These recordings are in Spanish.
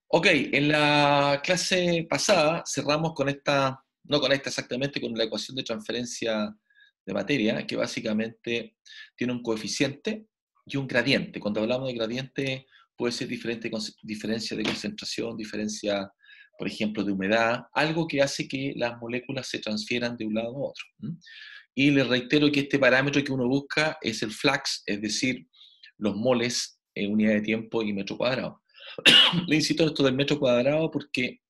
Ok, en la clase pasada cerramos con esta, no con esta exactamente, con la ecuación de transferencia de materia, que básicamente tiene un coeficiente y un gradiente. Cuando hablamos de gradiente puede ser diferencia de concentración, diferencia, por ejemplo, de humedad, algo que hace que las moléculas se transfieran de un lado a otro. Y les reitero que este parámetro que uno busca es el flux, es decir, los moles en unidad de tiempo y metro cuadrado. Le insisto en esto del metro cuadrado porque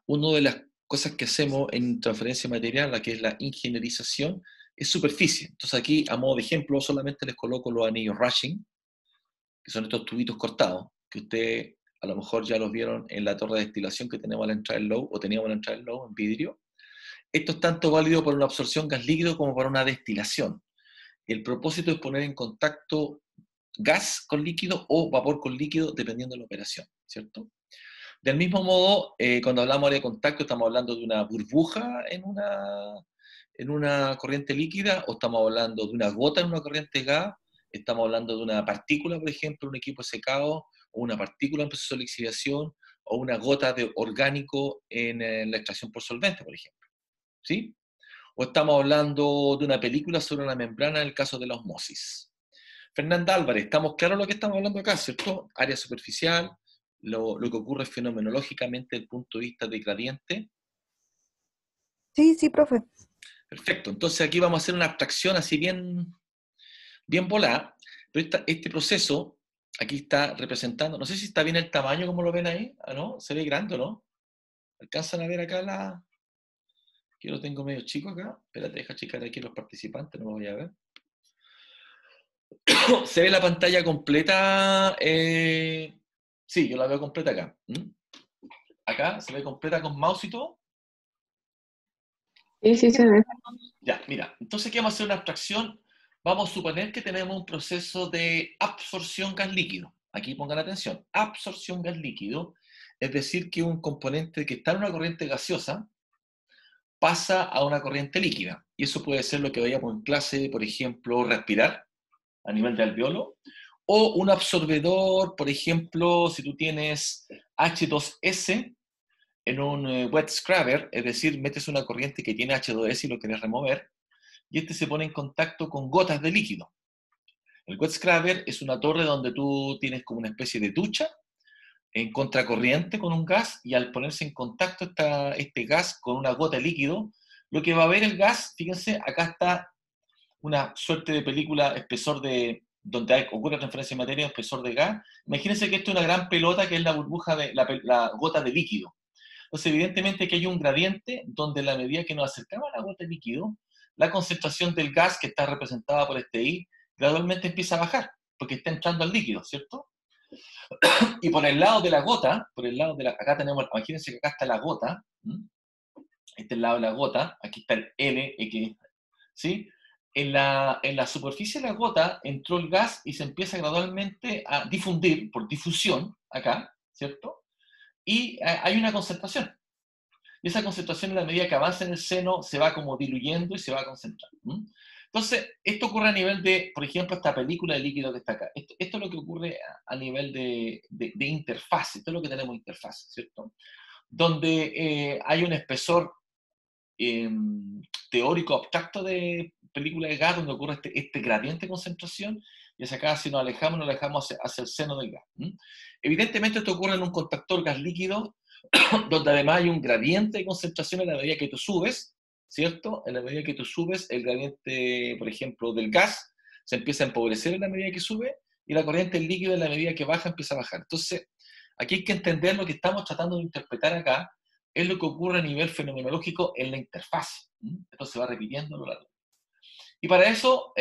una de las cosas que hacemos en transferencia material, la que es la ingenierización, es superficie. Entonces aquí, a modo de ejemplo, solamente les coloco los anillos rushing, que son estos tubitos cortados, que ustedes a lo mejor ya los vieron en la torre de destilación que tenemos a la entrada del low, o teníamos a la entrada del low en vidrio. Esto es tanto válido para una absorción gas líquido como para una destilación. El propósito es poner en contacto gas con líquido o vapor con líquido, dependiendo de la operación, ¿cierto? Del mismo modo, cuando hablamos de contacto, estamos hablando de una burbuja en una corriente líquida, o estamos hablando de una gota en una corriente gas, estamos hablando de una partícula, por ejemplo, en un equipo secado, o una partícula en proceso de lixiviación, o una gota de orgánico en la extracción por solvente, por ejemplo. ¿Sí? O estamos hablando de una película sobre una membrana en el caso de la osmosis. Fernanda Álvarez, ¿estamos claros lo que estamos hablando acá, cierto? Área superficial, lo que ocurre fenomenológicamente desde el punto de vista de gradiente. Sí, sí, profe. Perfecto, entonces aquí vamos a hacer una abstracción así bien volada, pero este proceso aquí está representando, no sé si está bien el tamaño como lo ven ahí, ¿ah, no? ¿Se ve grande o no? ¿Alcanzan a ver acá que lo tengo medio chico acá? Espérate, deja checar aquí los participantes, no me voy a ver. ¿Se ve la pantalla completa? Sí, yo la veo completa acá. Acá se ve completa con mouse y todo. Sí, sí se ve. Ya, mira, entonces aquí vamos a hacer una abstracción. Vamos a suponer que tenemos un proceso de absorción gas líquido. Aquí pongan atención, absorción gas líquido, es decir, que un componente que está en una corriente gaseosa pasa a una corriente líquida. Y eso puede ser lo que veíamos en clase, por ejemplo, respirar a nivel de alveolo, o un absorbedor, por ejemplo, si tú tienes H2S en un wet scrubber, es decir, metes una corriente que tiene H2S y lo quieres remover, y este se pone en contacto con gotas de líquido. El wet scrubber es una torre donde tú tienes como una especie de ducha en contracorriente con un gas, y al ponerse en contacto este gas con una gota de líquido, lo que va a ver el gas, fíjense, acá está una suerte de película espesor donde ocurre transferencia de materia, espesor de gas. Imagínense que esto es una gran pelota que es la burbuja de la gota de líquido. Entonces, evidentemente que hay un gradiente donde a la medida que nos acercamos a la gota de líquido, la concentración del gas que está representada por este I gradualmente empieza a bajar, porque está entrando al líquido, ¿cierto? Y por el lado de la gota, acá tenemos, imagínense que acá está la gota, este es el lado de la gota, aquí está el L, X, ¿sí? En la superficie de la gota entró el gas y se empieza gradualmente a difundir por difusión, acá, ¿cierto? Y hay una concentración. Y esa concentración, en la medida que avanza en el seno, se va como diluyendo y se va a concentrar. Entonces, esto ocurre a nivel de, por ejemplo, esta película de líquido que está acá. Esto es lo que ocurre a nivel de interfaz. Esto es lo que tenemos interfaz, ¿cierto? Donde hay un espesor eh, teórico abstracto de película de gas, donde ocurre este gradiente de concentración, y hacia acá, si nos alejamos hacia el seno del gas. Evidentemente, esto ocurre en un contactor gas líquido donde además hay un gradiente de concentración en la medida que tú subes, ¿cierto? En la medida que tú subes, el gradiente, por ejemplo, del gas se empieza a empobrecer en la medida que sube, y la corriente del líquido en la medida que baja empieza a bajar. Entonces, aquí hay que entender lo que estamos tratando de interpretar acá, es lo que ocurre a nivel fenomenológico en la interfaz. Esto se va repitiendo a lo largo. Y para eso,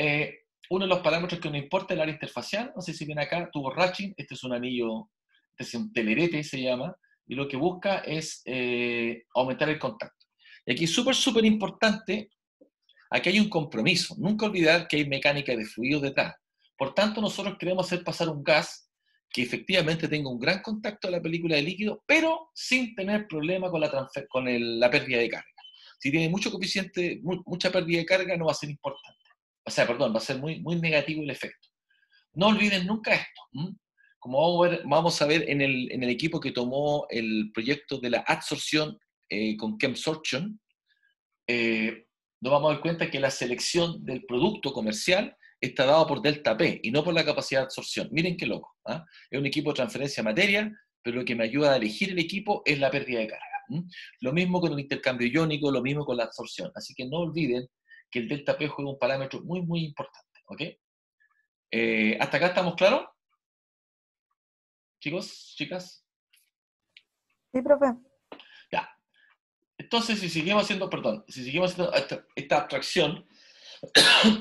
uno de los parámetros que nos importa es el área interfacial. No sé si ven acá, tubo Ratching, este es un anillo, este es un telerete, se llama, y lo que busca es aumentar el contacto. Y aquí es súper importante, aquí hay un compromiso. Nunca olvidar que hay mecánica de fluidos detrás. Por tanto, nosotros queremos hacer pasar un gas que efectivamente tenga un gran contacto a la película de líquido, pero sin tener problema con la pérdida de carga. Si tiene mucho coeficiente, mucha pérdida de carga, no va a ser importante. O sea, perdón, va a ser muy negativo el efecto. No olviden nunca esto. como vamos a ver en el equipo que tomó el proyecto de la adsorción con ChemSorption, nos vamos a dar cuenta que la selección del producto comercial está dado por delta P y no por la capacidad de absorción. Miren qué loco. ¿Ah? Es un equipo de transferencia de materia, pero lo que me ayuda a elegir el equipo es la pérdida de carga. Lo mismo con el intercambio iónico, lo mismo con la absorción. Así que no olviden que el delta P juega un parámetro muy, muy importante. ¿Ok? ¿Hasta acá estamos claros? Chicos, chicas. Sí, profe. Ya. Entonces, si seguimos haciendo esta abstracción,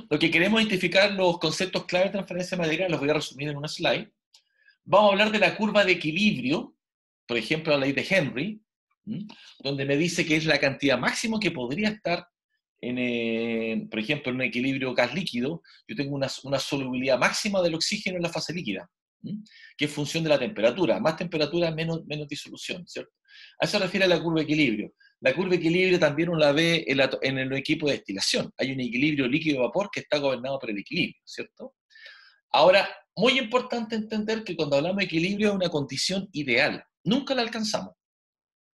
lo que queremos identificar los conceptos clave de transferencia de materia, los voy a resumir en una slide. Vamos a hablar de la curva de equilibrio, por ejemplo, la ley de Henry, donde me dice que es la cantidad máxima que podría estar, por ejemplo, en un equilibrio gas-líquido. Yo tengo una solubilidad máxima del oxígeno en la fase líquida, que es función de la temperatura. Más temperatura, menos disolución, ¿cierto? A eso se refiere la curva de equilibrio. La curva de equilibrio también uno la ve en el equipo de destilación. Hay un equilibrio líquido-vapor que está gobernado por el equilibrio, ¿cierto? Ahora, muy importante entender que cuando hablamos de equilibrio es una condición ideal. Nunca la alcanzamos,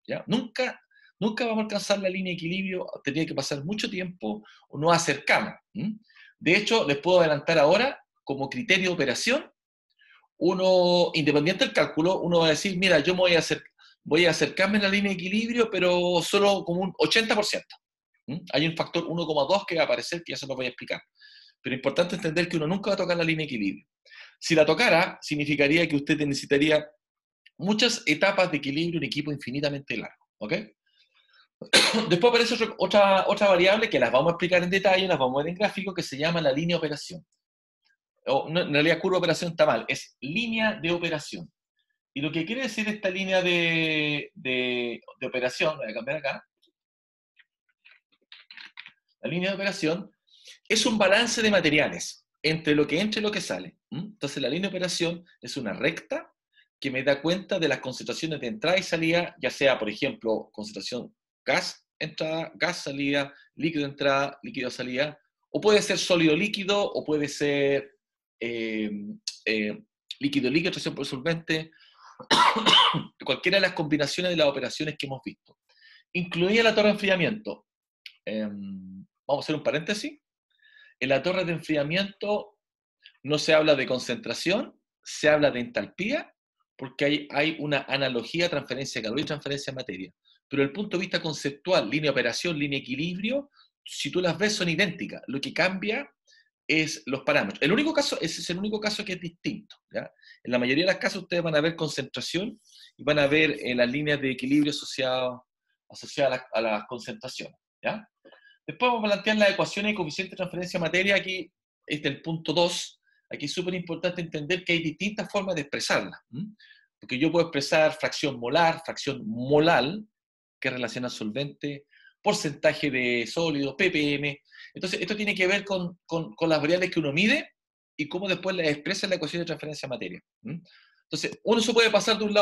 ¿ya? Nunca vamos a alcanzar la línea de equilibrio, tendría que pasar mucho tiempo o nos acercamos. De hecho, les puedo adelantar ahora, como criterio de operación, uno, independiente del cálculo, uno va a decir, mira, yo voy a acercarme a la línea de equilibrio, pero solo como un 80%. Hay un factor 1,2 que va a aparecer, que ya se lo voy a explicar. Pero es importante entender que uno nunca va a tocar la línea de equilibrio. Si la tocara, significaría que usted necesitaría muchas etapas de equilibrio en equipo infinitamente largo. ¿Ok? Después aparece otra variable que las vamos a explicar en detalle, las vamos a ver en gráfico, que se llama la línea de operación. No, en realidad, curva de operación está mal, es línea de operación. Y lo que quiere decir esta línea de operación, voy a cambiar acá, la línea de operación es un balance de materiales entre lo que entra y lo que sale. Entonces la línea de operación es una recta que me da cuenta de las concentraciones de entrada y salida, ya sea, por ejemplo, concentración gas, entrada, gas, salida, líquido, entrada, líquido, salida, o puede ser sólido, líquido, o puede ser eh, líquido, líquido, tracción por solvente, cualquiera de las combinaciones de las operaciones que hemos visto. Incluida la torre de enfriamiento. Vamos a hacer un paréntesis. En la torre de enfriamiento no se habla de concentración, se habla de entalpía, porque hay una analogía transferencia de calor y transferencia de materia. Pero desde el punto de vista conceptual, línea de operación, línea de equilibrio, si tú las ves son idénticas. Lo que cambia es los parámetros. Ese es el único caso que es distinto. ¿Ya? En la mayoría de las casos ustedes van a ver concentración y van a ver las líneas de equilibrio asociadas a las concentraciones. ¿Ya? Después vamos a plantear las ecuaciones de coeficiente de transferencia de materia. Aquí este es el punto 2. Aquí es súper importante entender que hay distintas formas de expresarla. Porque yo puedo expresar fracción molar, fracción molal, que relaciona solvente, porcentaje de sólidos, ppm. Entonces, esto tiene que ver con las variables que uno mide y cómo después las expresa en la ecuación de transferencia de materia. Entonces, uno se puede pasar de un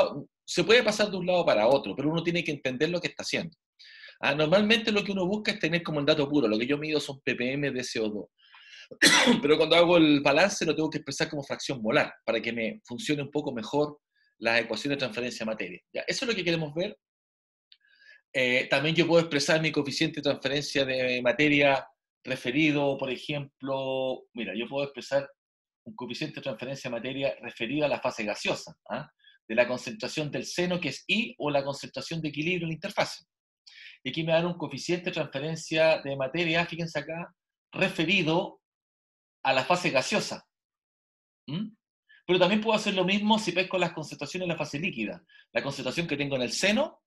lado para otro, pero uno tiene que entender lo que está haciendo. Normalmente lo que uno busca es tener como el dato puro. Lo que yo mido son ppm de CO2. Pero cuando hago el balance lo tengo que expresar como fracción molar para que me funcione un poco mejor las ecuaciones de transferencia de materia. ¿Ya? Eso es lo que queremos ver. También yo puedo expresar mi coeficiente de transferencia de materia referido, por ejemplo, mira, yo puedo expresar un coeficiente de transferencia de materia referido a la fase gaseosa, de la concentración del seno, que es I, o la concentración de equilibrio en la interfase. Y aquí me dan un coeficiente de transferencia de materia, fíjense acá, referido a la fase gaseosa. Pero también puedo hacer lo mismo si pesco las concentraciones en la fase líquida. La concentración que tengo en el seno,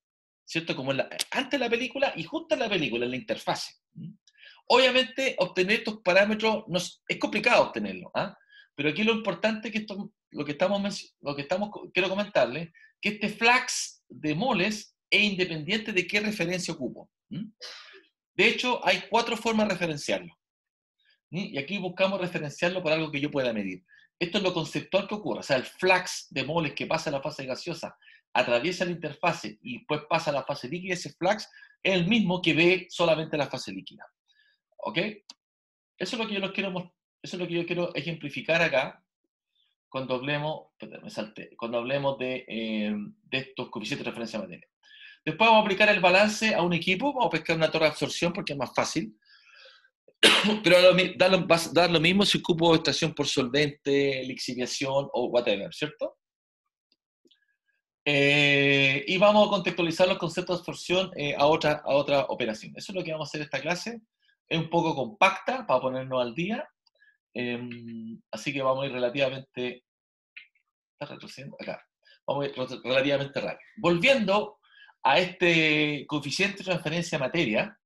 ¿cierto? Como antes de la película y justo en la película, en la interfase. Obviamente, obtener estos parámetros es complicado obtenerlo, pero aquí lo importante es que quiero comentarles, que este flux de moles es independiente de qué referencia ocupo. De hecho, hay 4 formas de referenciarlo. Y aquí buscamos referenciarlo por algo que yo pueda medir. Esto es lo conceptual que ocurre, o sea, el flux de moles que pasa a la fase gaseosa atraviesa la interfase y después pasa a la fase líquida, ese flux es el mismo que ve solamente la fase líquida. ¿Ok? Eso es lo que yo quiero ejemplificar acá. cuando hablemos, espérate, me salté, cuando hablemos de estos coeficientes de referencia a materia. Después vamos a aplicar el balance a un equipo, vamos a pescar una torre de absorción porque es más fácil, pero va a dar lo mismo si ocupo extracción por solvente, lixiviación o whatever, ¿cierto? Y vamos a contextualizar los conceptos de absorción a otra operación. Eso es lo que vamos a hacer esta clase. Es un poco compacta para ponernos al día. Así que vamos a ir relativamente... ¿Está retrocediendo? Acá. Vamos a ir relativamente rápido. Volviendo a este coeficiente de transferencia a materia,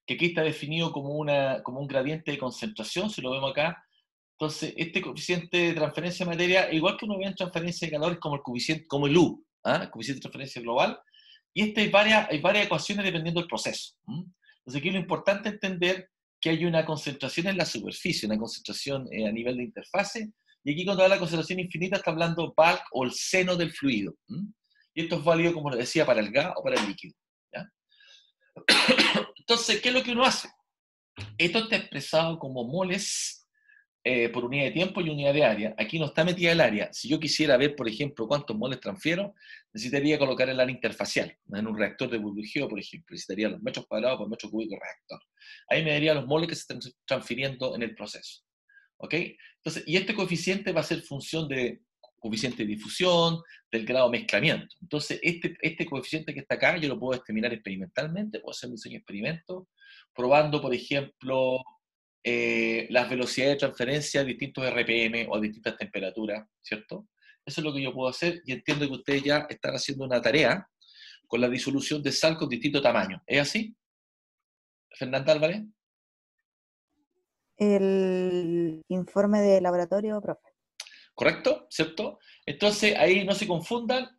que aquí está definido como un gradiente de concentración, si lo vemos acá. Entonces, este coeficiente de transferencia de materia, igual que uno ve en transferencia de calor, es como el coeficiente, como el U, el coeficiente de transferencia global, y hay varias ecuaciones dependiendo del proceso. Entonces, aquí lo importante es entender que hay una concentración en la superficie, una concentración a nivel de interfase, y aquí cuando habla de concentración infinita está hablando bulk o el seno del fluido. Y esto es válido, como les decía, para el gas o para el líquido. ¿Ya? Entonces, ¿qué es lo que uno hace? Esto está expresado como moles por unidad de tiempo y unidad de área. Aquí no está metida el área. Si yo quisiera ver, por ejemplo, cuántos moles transfiero, necesitaría colocar el área interfacial. En un reactor de burbujeo, por ejemplo, necesitaría los metros cuadrados por metro cúbico de reactor. Ahí me daría los moles que se están transfiriendo en el proceso. ¿Ok? Entonces, y este coeficiente va a ser función de coeficiente de difusión, del grado de mezclamiento. Entonces, este coeficiente que está acá, yo lo puedo determinar experimentalmente, puedo hacer un diseño de experimento, probando, por ejemplo, las velocidades de transferencia a distintos RPM o a distintas temperaturas, ¿cierto? Eso es lo que yo puedo hacer y entiendo que ustedes ya están haciendo una tarea con la disolución de sal con distinto tamaño. ¿Es así, Fernanda Álvarez? El informe de laboratorio, profe. ¿Correcto? ¿Cierto? Entonces, ahí no se confundan.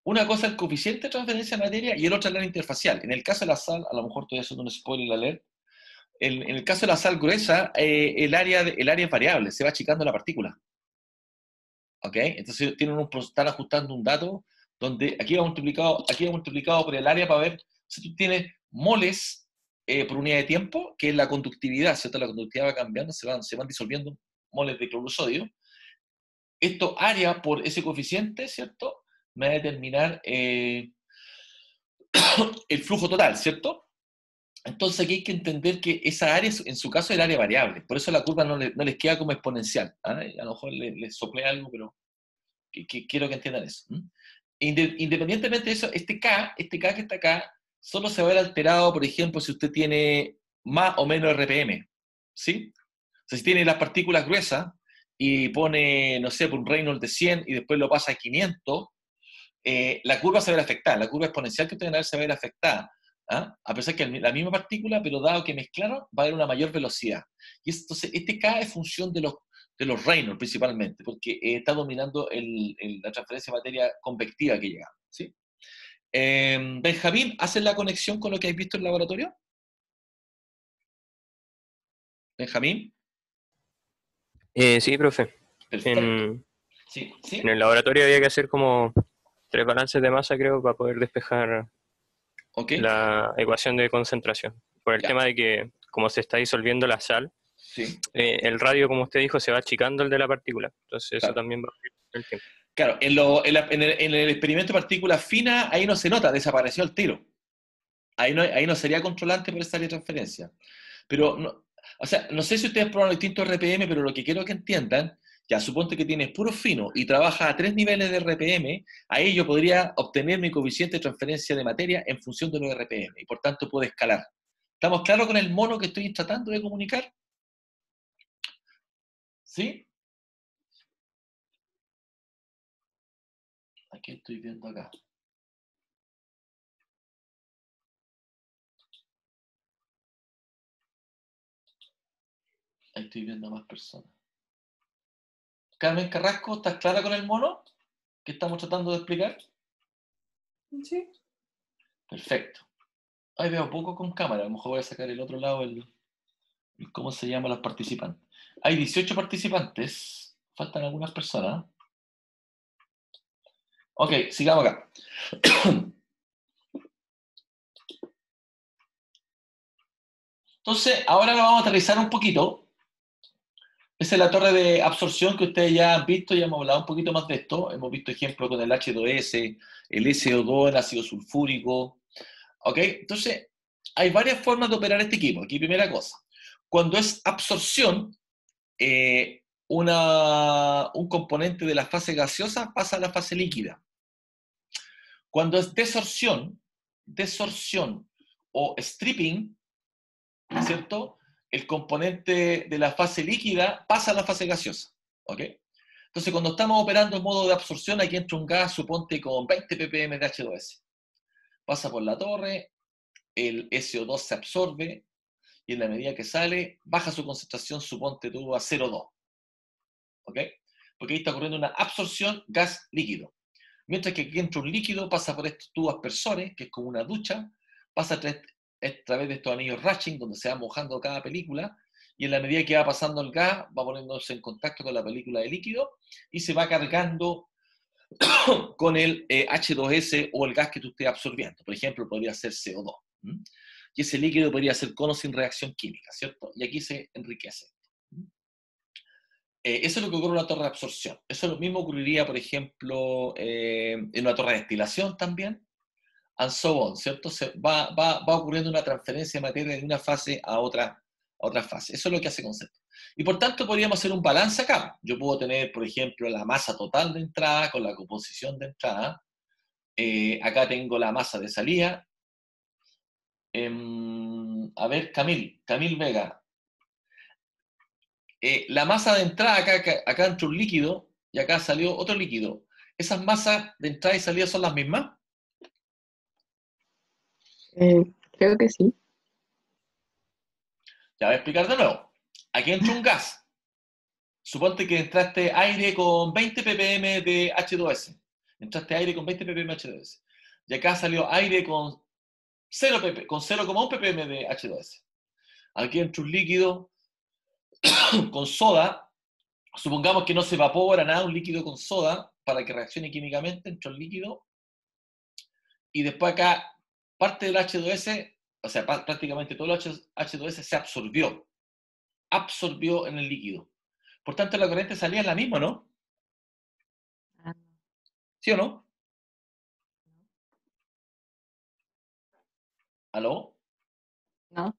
Una cosa es el coeficiente de transferencia de materia y el otro es la interfacial. En el caso de la sal, a lo mejor estoy haciendo un spoiler alert, en el caso de la sal gruesa, el área es variable, se va achicando la partícula. ¿Ok? Entonces están ajustando un dato donde aquí va multiplicado por el área para ver si tú tienes moles por unidad de tiempo, que es la conductividad, ¿cierto? La conductividad va cambiando, se van disolviendo moles de cloruro sodio. Esto área por ese coeficiente, ¿cierto? Me va a determinar el flujo total, ¿cierto? Entonces aquí hay que entender que esa área, en su caso, es el área variable. Por eso la curva no les queda como exponencial. A lo mejor les soplé algo, pero quiero que entiendan eso. Independientemente de eso, este K que está acá, solo se va a ver alterado, por ejemplo, si usted tiene más o menos RPM. ¿Sí? O sea, si tiene las partículas gruesas y pone, no sé, por un Reynolds de 100 y después lo pasa a 500, la curva se va a ver afectada, la curva exponencial que ustedes van a ver se va a ver afectada. A pesar que la misma partícula, pero dado que mezclaron, va a haber una mayor velocidad. Y entonces, este K es función de los Reynolds principalmente, porque está dominando la transferencia de materia convectiva que llega. ¿Sí? Benjamín, ¿haces la conexión con lo que has visto en el laboratorio? Benjamín, Sí, profe. perfecto. En, Sí, en ¿sí? el laboratorio había que hacer como 3 balances de masa, creo, para poder despejar Ok, la ecuación de concentración. Por el ya, tema de que, como se está disolviendo la sal, sí, el radio, como usted dijo, se va achicando el de la partícula. Entonces eso claro. también va a afectar el tiempo. Claro, en el experimento de partículas finas, ahí no se nota, desapareció el tiro. Ahí no sería controlante por esa área de transferencia. Pero, no, o sea, no sé si ustedes probaron distintos RPM, pero lo que quiero que entiendan, ya suponte que tienes puro fino y trabaja a 3 niveles de RPM, ahí yo podría obtener mi coeficiente de transferencia de materia en función de los RPM, y por tanto puedo escalar. ¿Estamos claros con el mono que estoy tratando de comunicar? ¿Sí? Aquí estoy viendo acá. Ahí estoy viendo a más personas. Carmen Carrasco, ¿estás clara con el mono que estamos tratando de explicar? Sí. Perfecto. Ahí veo poco con cámara, a lo mejor voy a sacar el otro lado, ¿cómo se llaman los participantes? Hay 18 participantes, faltan algunas personas. Ok, sigamos acá. Entonces, ahora lo vamos a aterrizar un poquito. Esa es la torre de absorción que ustedes ya han visto, ya hemos hablado un poquito más de esto. Hemos visto ejemplos con el H2S, el SO2, el ácido sulfúrico. ¿Ok? Entonces, hay varias formas de operar este equipo. Aquí, primera cosa. Cuando es absorción, un componente de la fase gaseosa pasa a la fase líquida. Cuando es desorción o stripping, ¿cierto? El componente de la fase líquida pasa a la fase gaseosa. ¿Ok? Entonces, cuando estamos operando en modo de absorción, aquí entra un gas, suponte, con 20 ppm de H2S. Pasa por la torre, el SO2 se absorbe, y en la medida que sale, baja su concentración, suponte tú, a 0,2. ¿Ok? Porque ahí está ocurriendo una absorción gas-líquido. Mientras que aquí entra un líquido, pasa por estos tubos aspersores, que es como una ducha, pasa a través de estos anillos Ratching, donde se va mojando cada película, y en la medida que va pasando el gas, va poniéndose en contacto con la película de líquido, y se va cargando con el H2S o el gas que tú estés absorbiendo. Por ejemplo, podría ser CO2. Y ese líquido podría ser con o sin reacción química, ¿cierto? Y aquí se enriquece. Eso es lo que ocurre en una torre de absorción. Eso lo mismo ocurriría, por ejemplo, en una torre de destilación también, and so on, ¿cierto? Va ocurriendo una transferencia de materia de una fase a otra fase. Eso es lo que hace concepto. Y por tanto podríamos hacer un balance acá. Yo puedo tener, por ejemplo, la masa total de entrada con la composición de entrada. Acá tengo la masa de salida. A ver, Camil Vega. La masa de entrada, acá entró un líquido y acá salió otro líquido. ¿Esas masas de entrada y salida son las mismas? Creo que sí. Ya voy a explicar de nuevo. Aquí entró un gas. Suponte que entraste aire con 20 ppm de H2S. Entraste aire con 20 ppm de H2S. Y acá salió aire con 0,1 ppm de H2S. Aquí entró un líquido con soda. Supongamos que no se evapora nada, un líquido con soda, para que reaccione químicamente, entró el líquido. Y después acá, parte del H2S, o sea, prácticamente todo el H2S se absorbió en el líquido. Por tanto, la corriente salía es la misma, ¿no? ¿Sí o no? ¿Aló? ¿No?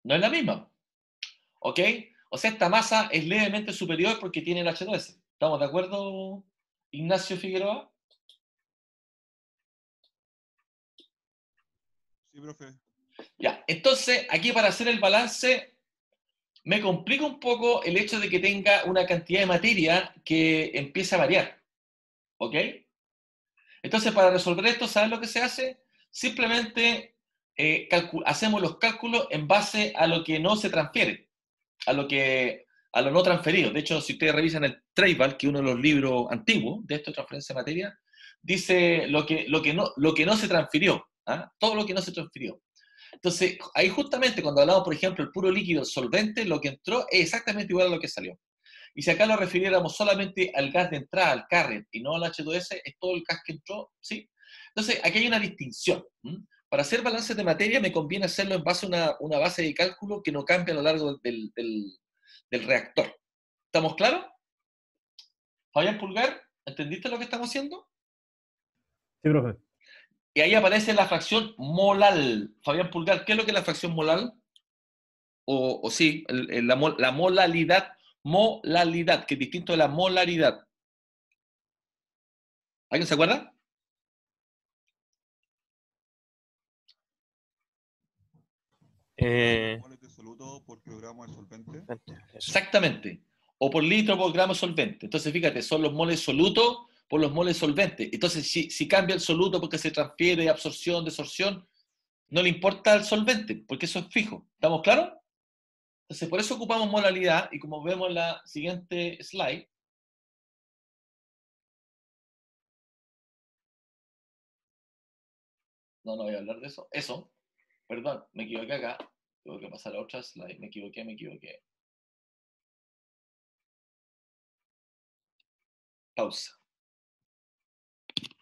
No es la misma. ¿Ok? O sea, esta masa es levemente superior porque tiene el H2S. ¿Estamos de acuerdo, Ignacio Figueroa? Sí, profe. Ya, entonces, aquí para hacer el balance, me complica un poco el hecho de que tenga una cantidad de materia que empiece a variar. ¿Ok? Entonces, para resolver esto, ¿sabes lo que se hace? Simplemente hacemos los cálculos en base a lo que no se transfiere, a lo no transferido. De hecho, si ustedes revisan el Traibal, que es uno de los libros antiguos de esto de transferencia de materia, dice lo que no se transfirió, ¿ah? Todo lo que no se transfirió. Entonces, ahí justamente cuando hablamos, por ejemplo, el puro líquido solvente, lo que entró es exactamente igual a lo que salió. Y si acá lo refiriéramos solamente al gas de entrada, al carrier, y no al H2S, es todo el gas que entró, ¿sí? Entonces, aquí hay una distinción. Para hacer balances de materia me conviene hacerlo en base a una base de cálculo que no cambie a lo largo del reactor. ¿Estamos claros? Fabián Pulgar, ¿entendiste lo que estamos haciendo? Sí, profe. Y ahí aparece la fracción molal. Fabián Pulgar, ¿qué es lo que es la fracción molal? O sí, la molalidad, que es distinto de la molaridad. ¿Alguien se acuerda? Moles de soluto por kilogramo de solvente. Eso. Exactamente. O por litro por gramo solvente. Entonces, fíjate, son los moles soluto por los moles solventes. Entonces, si cambia el soluto porque se transfiere absorción, desorción, no le importa el solvente, porque eso es fijo. ¿Estamos claros? Entonces, por eso ocupamos molalidad, y como vemos en la siguiente slide, no voy a hablar de eso. Eso, perdón, me equivoqué acá. Tengo que pasar a otra slide. Me equivoqué. Pausa.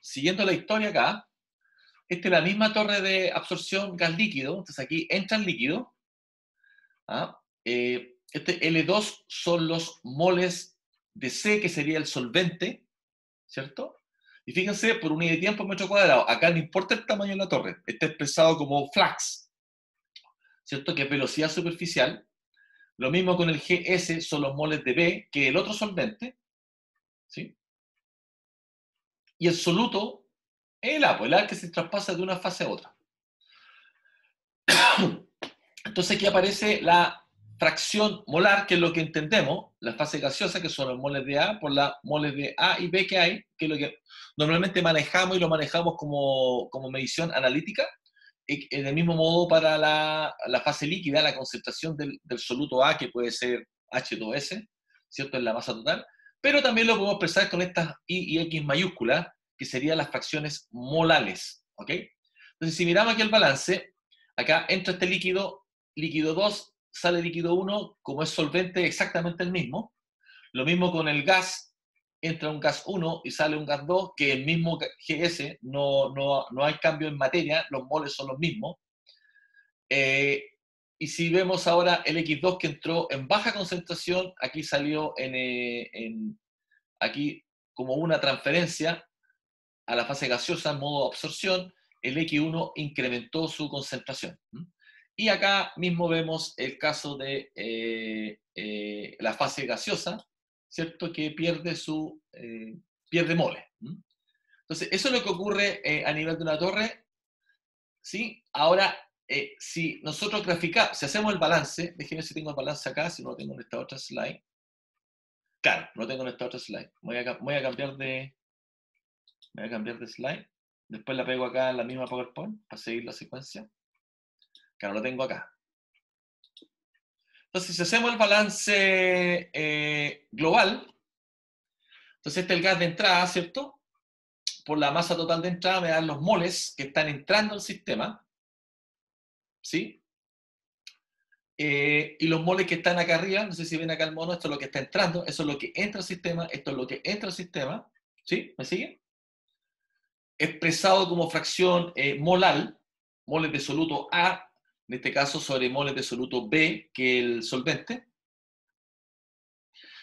Siguiendo la historia acá, esta es la misma torre de absorción gas líquido. Entonces aquí entra el líquido. ¿Ah? Este L2 son los moles de C, que sería el solvente, ¿cierto? Y fíjense, por unidad de tiempo metro cuadrado, acá no importa el tamaño de la torre, está expresado como flux, ¿cierto? Que es velocidad superficial. Lo mismo con el GS, son los moles de B, que es el otro solvente, ¿sí? Y el soluto es el A, pues el A que se traspasa de una fase a otra. Entonces aquí aparece la fracción molar, que es lo que entendemos, la fase gaseosa, que son los moles de A, por las moles de A y B que hay, que es lo que normalmente manejamos y lo manejamos como medición analítica. En el mismo modo para la fase líquida, la concentración del soluto A, que puede ser H2S, ¿cierto? En la masa total, pero también lo podemos expresar con estas I y X mayúsculas, que serían las fracciones molales, ¿ok? Entonces, si miramos aquí el balance, acá entra este líquido 2, sale líquido 1, como es solvente exactamente el mismo. Lo mismo con el gas, entra un gas 1 y sale un gas 2, que el mismo GS, no hay cambio en materia, los moles son los mismos. Y si vemos ahora el X2 que entró en baja concentración, aquí salió aquí como una transferencia a la fase gaseosa en modo de absorción, el X1 incrementó su concentración. Y acá mismo vemos el caso de la fase gaseosa, ¿cierto? Que pierde pierde moles. Entonces, eso es lo que ocurre a nivel de una torre, ¿sí? Ahora, si nosotros graficamos, si hacemos el balance, déjenme ver si tengo el balance acá, si no lo tengo en esta otra slide. Claro, no lo tengo en esta otra slide. Voy a cambiar de slide. Después la pego acá en la misma PowerPoint para seguir la secuencia. Claro, lo tengo acá. Entonces, si hacemos el balance global, entonces este es el gas de entrada, ¿cierto? Por la masa total de entrada me dan los moles que están entrando al sistema, ¿sí? Y los moles que están acá arriba, no sé si ven acá el mono, esto es lo que está entrando, eso es lo que entra al sistema, esto es lo que entra al sistema, ¿sí? ¿Me siguen? Expresado como fracción molal, moles de soluto A, en este caso sobre moles de soluto B, que el solvente.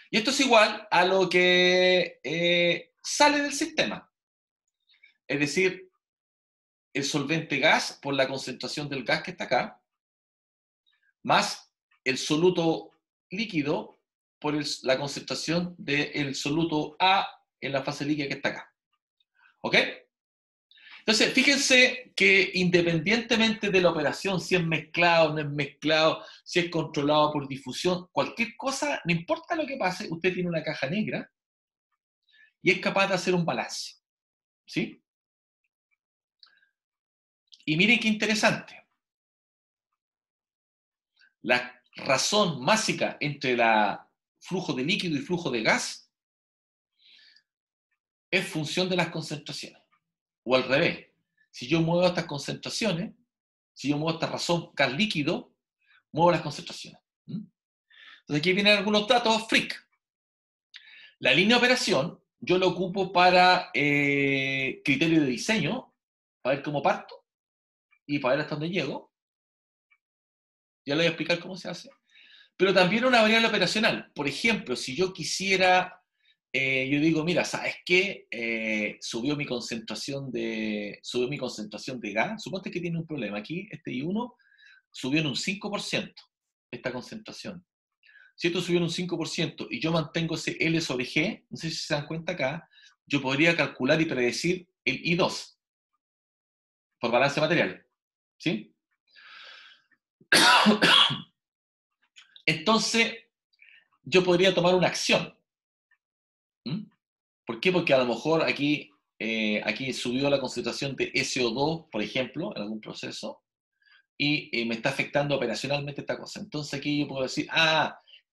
Y esto es igual a lo que sale del sistema. Es decir, el solvente gas por la concentración del gas que está acá, más el soluto líquido por la concentración del soluto A en la fase líquida que está acá. ¿Ok? Entonces, fíjense que independientemente de la operación, si es mezclado, no es mezclado, si es controlado por difusión, cualquier cosa, no importa lo que pase, usted tiene una caja negra y es capaz de hacer un balance. ¿Sí? Y miren qué interesante. La razón básica entre el flujo de líquido y flujo de gas es función de las concentraciones. O al revés, si yo muevo estas concentraciones, si yo muevo esta razón gas líquido, muevo las concentraciones. Entonces aquí vienen algunos datos freak. La línea de operación yo la ocupo para criterio de diseño, para ver cómo parto y para ver hasta dónde llego. Ya les voy a explicar cómo se hace. Pero también una variable operacional. Por ejemplo, si yo quisiera, yo digo, mira, ¿sabes qué? Subió mi concentración de gas. Suponte que tiene un problema. Aquí, este I1 subió en un 5% esta concentración. Si esto subió en un 5% y yo mantengo ese L sobre G, no sé si se dan cuenta acá, yo podría calcular y predecir el I2 por balance material. ¿Sí? Entonces, yo podría tomar una acción. ¿Por qué? Porque a lo mejor aquí subió la concentración de SO2, por ejemplo, en algún proceso, y me está afectando operacionalmente esta cosa. Entonces aquí yo puedo decir,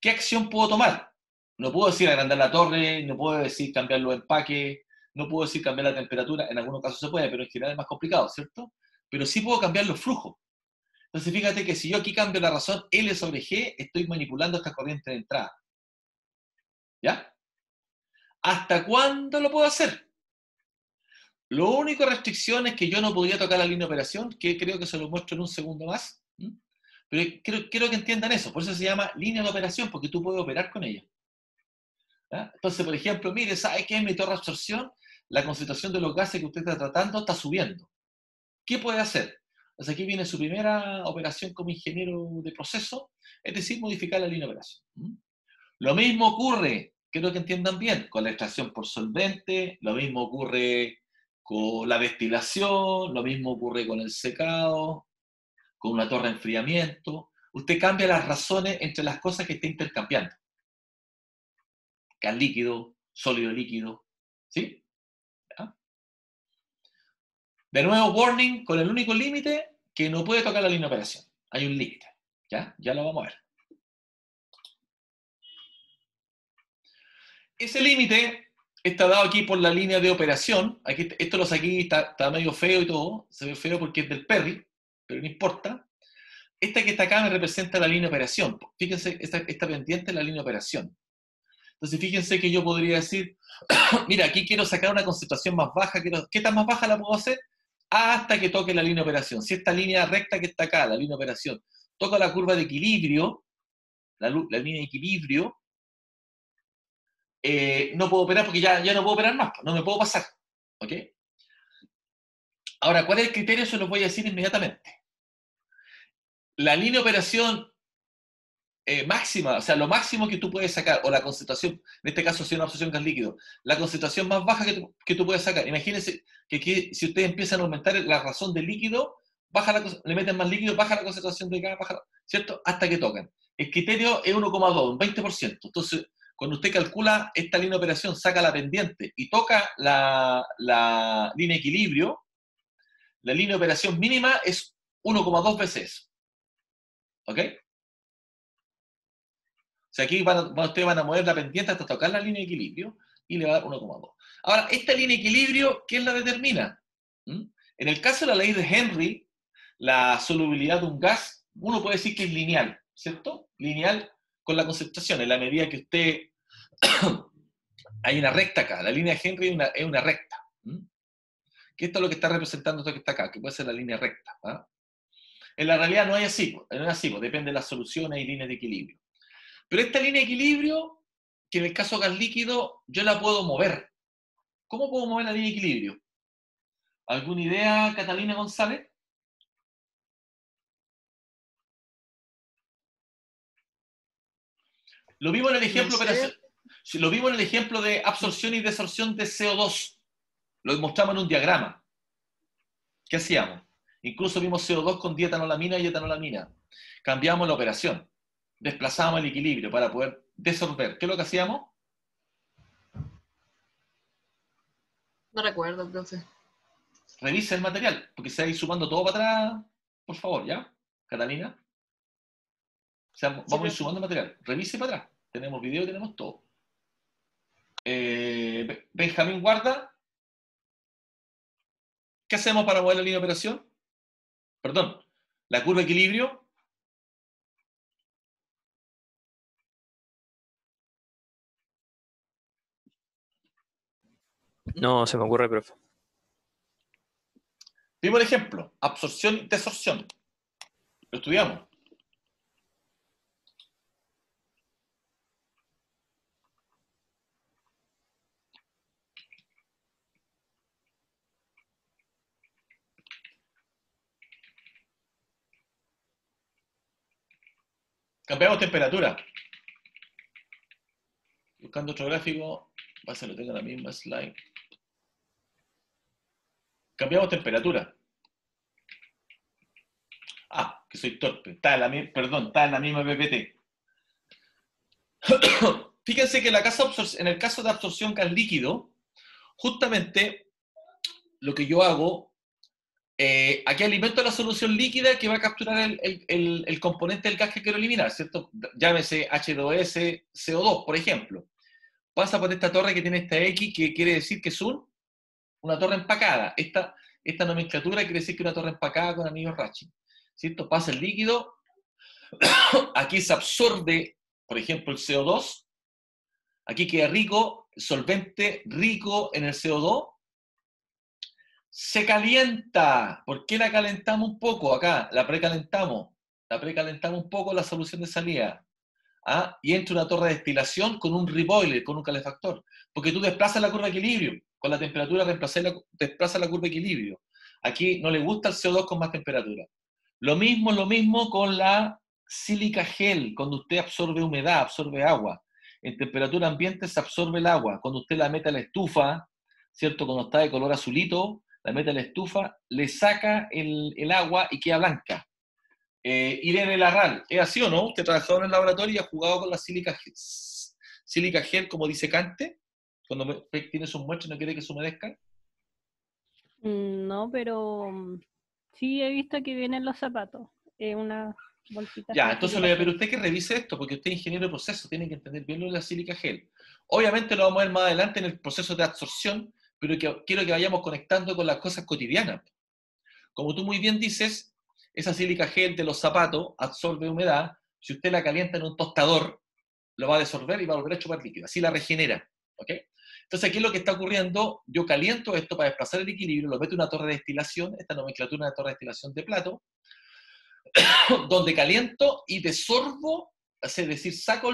¿qué acción puedo tomar? No puedo decir agrandar la torre, no puedo decir cambiar los empaques, no puedo decir cambiar la temperatura, en algunos casos se puede, pero en general es más complicado, ¿cierto? Pero sí puedo cambiar los flujos. Entonces fíjate que si yo aquí cambio la razón L sobre G, estoy manipulando esta corriente de entrada. ¿Ya? ¿Hasta cuándo lo puedo hacer? Lo único restricción es que yo no podría tocar la línea de operación, que creo que se lo muestro en un segundo más. Pero quiero que entiendan eso, por eso se llama línea de operación, porque tú puedes operar con ella. ¿Ya? Entonces, por ejemplo, mire, ¿sabe qué? En mi torre de absorción, la concentración de los gases que usted está tratando está subiendo. ¿Qué puede hacer? Entonces aquí viene su primera operación como ingeniero de proceso, es decir, modificar la línea de operación. Lo mismo ocurre, quiero que entiendan bien, con la extracción por solvente, lo mismo ocurre con la destilación, lo mismo ocurre con el secado, con una torre de enfriamiento. Usted cambia las razones entre las cosas que está intercambiando. Gas líquido, sólido líquido, ¿sí? ¿Ya? De nuevo, warning, con el único límite que no puede tocar la línea de operación. Hay un límite, ¿ya? Ya lo vamos a ver. Ese límite está dado aquí por la línea de operación. Aquí, esto lo saqué, está medio feo y todo. Se ve feo porque es del Perry, pero no importa. Esta que está acá me representa la línea de operación. Fíjense, esta pendiente es la línea de operación. Entonces, fíjense que yo podría decir, mira, aquí quiero sacar una concentración más baja. ¿Qué tan más baja la puedo hacer? Hasta que toque la línea de operación. Si esta línea recta que está acá, la línea de operación, toca la curva de equilibrio, la línea de equilibrio, no puedo operar porque ya no puedo operar más, no me puedo pasar. ¿Ok? Ahora, ¿cuál es el criterio? Se lo voy a decir inmediatamente. La línea de operación máxima, o sea, lo máximo que tú puedes sacar, o la concentración, en este caso si es una absorción gas líquido, la concentración más baja que tú puedes sacar. Imagínense que aquí, si ustedes empiezan a aumentar la razón del líquido, le meten más líquido, baja la concentración de gas, ¿cierto? Hasta que tocan. El criterio es 1,2, un 20%. Entonces, cuando usted calcula esta línea de operación, saca la pendiente y toca la línea de equilibrio, la línea de operación mínima es 1,2 veces. ¿Ok? O sea, aquí ustedes van a mover la pendiente hasta tocar la línea de equilibrio y le va a dar 1,2. Ahora, esta línea de equilibrio, ¿quién la determina? En el caso de la ley de Henry, la solubilidad de un gas, uno puede decir que es lineal, ¿cierto? Lineal con la concentración, en la medida que usted... hay una recta acá, la línea de Henry es una recta. Que esto es lo que está representando esto que está acá, que puede ser la línea recta. En la realidad no es así, depende de las soluciones y líneas de equilibrio. Pero esta línea de equilibrio, que en el caso gas líquido, yo la puedo mover. ¿Cómo puedo mover la línea de equilibrio? ¿Alguna idea, Catalina González? Lo vimos en el ejemplo, No sé. lo vimos en el ejemplo de absorción y desorción de CO2. Lo mostramos en un diagrama. ¿Qué hacíamos? Incluso vimos CO2 con dietanolamina y etanolamina. Cambiamos la operación. Desplazábamos el equilibrio para poder desolver. ¿Qué es lo que hacíamos? No recuerdo, profe. Revise el material, porque se va a ir sumando todo para atrás, por favor, ¿ya? Catalina. O sea, vamos a ir sumando material. Revise para atrás. Tenemos video y tenemos todo. Benjamín Guarda. ¿Qué hacemos para mover la línea de operación? Perdón, la curva de equilibrio. No se me ocurre, profe. Vimos el ejemplo, absorción y desorción. Lo estudiamos. Cambiamos temperatura. Buscando otro gráfico, va a ser lo tengo en la misma slide. Cambiamos temperatura. Ah, que soy torpe. Está en la misma PPT. Fíjense que en el caso de absorción gas líquido, justamente lo que yo hago, aquí alimento la solución líquida que va a capturar el componente del gas que quiero eliminar, ¿cierto? Llámese H2S, CO2, por ejemplo. Pasa por esta torre que tiene esta X, que quiere decir que es una torre empacada. Esta nomenclatura quiere decir que es una torre empacada con anillos Rachi, ¿cierto? Pasa el líquido, aquí se absorbe, por ejemplo, el CO2, aquí queda rico, solvente rico en el CO2, se calienta. ¿Por qué la calentamos un poco? Acá la precalentamos la precalentamos un poco la solución de salida. ¿Ah? Y entra una torre de destilación con un reboiler, con un calefactor. Porque tú desplazas la curva de equilibrio. Con la temperatura desplazas la curva de equilibrio. Aquí no le gusta el CO2 con más temperatura. Lo mismo con la sílica gel. Cuando usted absorbe humedad, absorbe agua. En temperatura ambiente se absorbe el agua. Cuando usted la mete a la estufa, ¿cierto? Cuando está de color azulito, la mete a la estufa, le saca el agua y queda blanca. Irene Larral, ¿es así o no? ¿Usted ha trabajado en el laboratorio y ha jugado con la sílica gel como disecante? Cuando tiene sus muestras y no quiere que se humedezcan. No, pero sí he visto que vienen los zapatos. Una bolsita. Ya, entonces le voy a pedir a usted que revise esto, porque usted es ingeniero de proceso, tiene que entender bien lo de la sílica gel. Obviamente lo vamos a ver más adelante en el proceso de absorción, pero quiero que vayamos conectando con las cosas cotidianas. Como tú muy bien dices, esa sílica gel de los zapatos absorbe humedad. Si usted la calienta en un tostador, lo va a desorber y va a volver a chupar líquido. Así la regenera. ¿Ok? Entonces aquí lo que está ocurriendo, yo caliento esto para desplazar el equilibrio, lo meto en una torre de destilación, esta nomenclatura es una torre de destilación de plato, donde caliento y desorbo, es decir, saco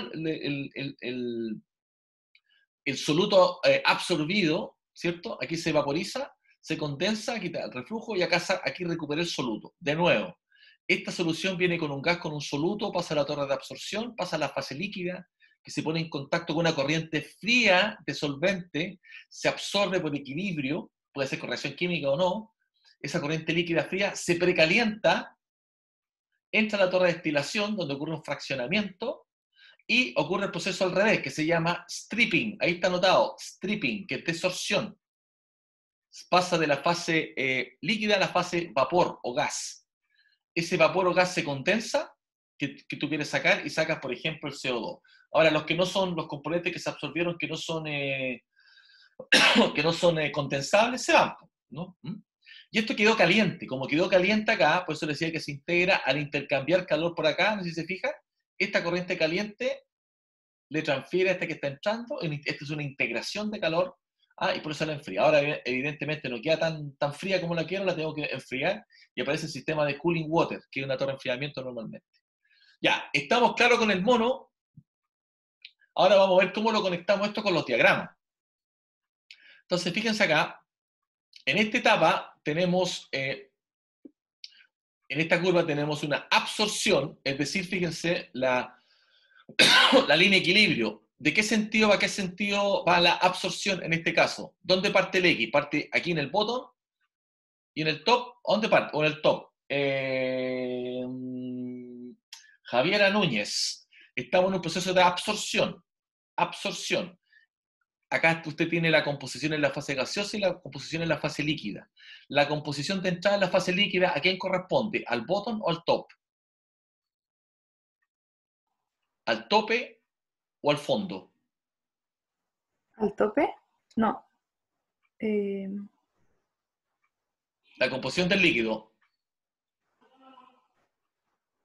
el soluto absorbido, ¿cierto? Aquí se vaporiza, se condensa, aquí está el reflujo y aquí recuperé el soluto. De nuevo, esta solución viene con un gas, con un soluto, pasa a la torre de absorción, pasa a la fase líquida, que se pone en contacto con una corriente fría de solvente, se absorbe por equilibrio, puede ser con reacción química o no, esa corriente líquida fría se precalienta, entra a la torre de destilación, donde ocurre un fraccionamiento, y ocurre el proceso al revés, que se llama stripping. Ahí está anotado, stripping, que es desorción. Pasa de la fase líquida a la fase vapor o gas. Ese vapor o gas se condensa, que tú quieres sacar, y sacas, por ejemplo, el CO2. Ahora, los que no son, los componentes que se absorbieron, que no son condensables, se van, ¿no? Y esto quedó caliente. Como quedó caliente acá, por eso le decía que se integra al intercambiar calor por acá, no sé si se fija, esta corriente caliente le transfiere a esta que está entrando, esta es una integración de calor, y por eso la enfría. Ahora, evidentemente, no queda tan fría como la quiero, la tengo que enfriar, y aparece el sistema de cooling water, que es una torre de enfriamiento normalmente. Ya, estamos claros con el mono. Ahora vamos a ver cómo lo conectamos esto con los diagramas. Entonces, fíjense acá, en esta etapa tenemos, en esta curva tenemos una absorción, es decir, fíjense, la línea de equilibrio. ¿De qué sentido va la absorción en este caso? ¿Dónde parte el X? Parte aquí en el bottom y en el top. ¿Dónde parte? O en el top. Javiera Núñez. Estamos en un proceso de absorción. Absorción. Acá usted tiene la composición en la fase gaseosa y la composición en la fase líquida. La composición de entrada en la fase líquida, ¿a quién corresponde? ¿Al bottom o al top? ¿Al tope o al fondo? ¿Al tope? No. La composición del líquido.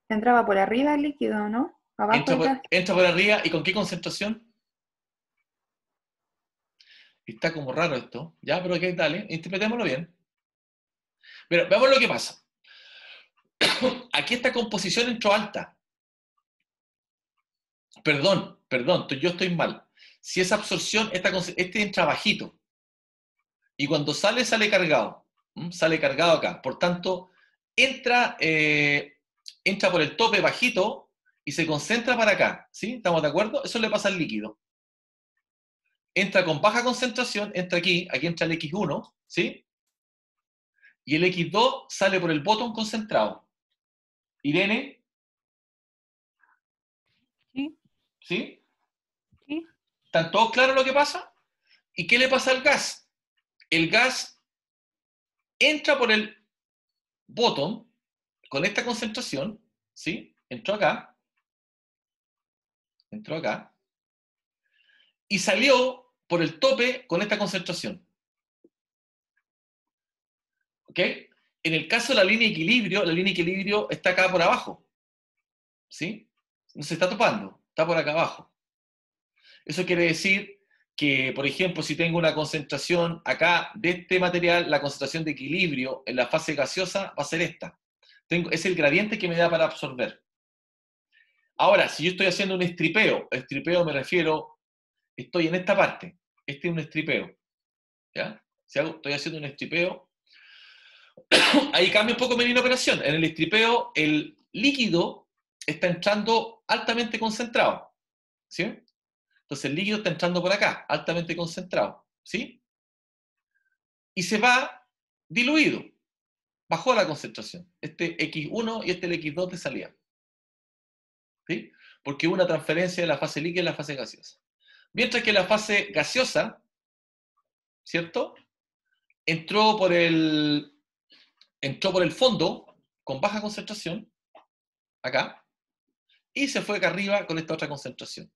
Entraba por arriba el líquido, ¿no? Abajo Entra por arriba, ¿y con qué concentración? Está como raro esto. Ya, pero ok, dale, interpretémoslo bien. Pero veamos lo que pasa. Aquí esta composición entró alta. Perdón, yo estoy mal. Si es absorción, este entra bajito. Y cuando sale, sale cargado. Sale cargado acá. Por tanto, entra por el tope bajito y se concentra para acá. ¿Sí? ¿Estamos de acuerdo? Eso le pasa al líquido. Entra con baja concentración, entra aquí entra el X1, ¿sí? Y el X2 sale por el bottom concentrado. Irene. Sí. ¿Sí? Sí. ¿Están todos claros lo que pasa? ¿Y qué le pasa al gas? El gas entra por el bottom con esta concentración, ¿sí? Entró acá, y salió por el tope con esta concentración. ¿Ok? En el caso de la línea de equilibrio está acá por abajo. ¿Sí? No se está topando, está por acá abajo. Eso quiere decir que, por ejemplo, si tengo una concentración acá de este material, la concentración de equilibrio en la fase gaseosa va a ser esta. Es el gradiente que me da para absorber. Ahora, si yo estoy haciendo un estripeo me refiero, estoy en esta parte, este es un estripeo, ¿ya? Si estoy haciendo un estripeo, ahí cambia un poco mi línea de operación. En el estripeo, el líquido está entrando altamente concentrado, ¿sí? Entonces el líquido está entrando por acá, altamente concentrado, ¿sí? Y se va diluido, bajó la concentración. Este X1 y este el X2 de salida, ¿sí? Porque hubo una transferencia de la fase líquida a la fase gaseosa. Mientras que la fase gaseosa, ¿cierto? Entró por el fondo con baja concentración, acá, y se fue acá arriba con esta otra concentración.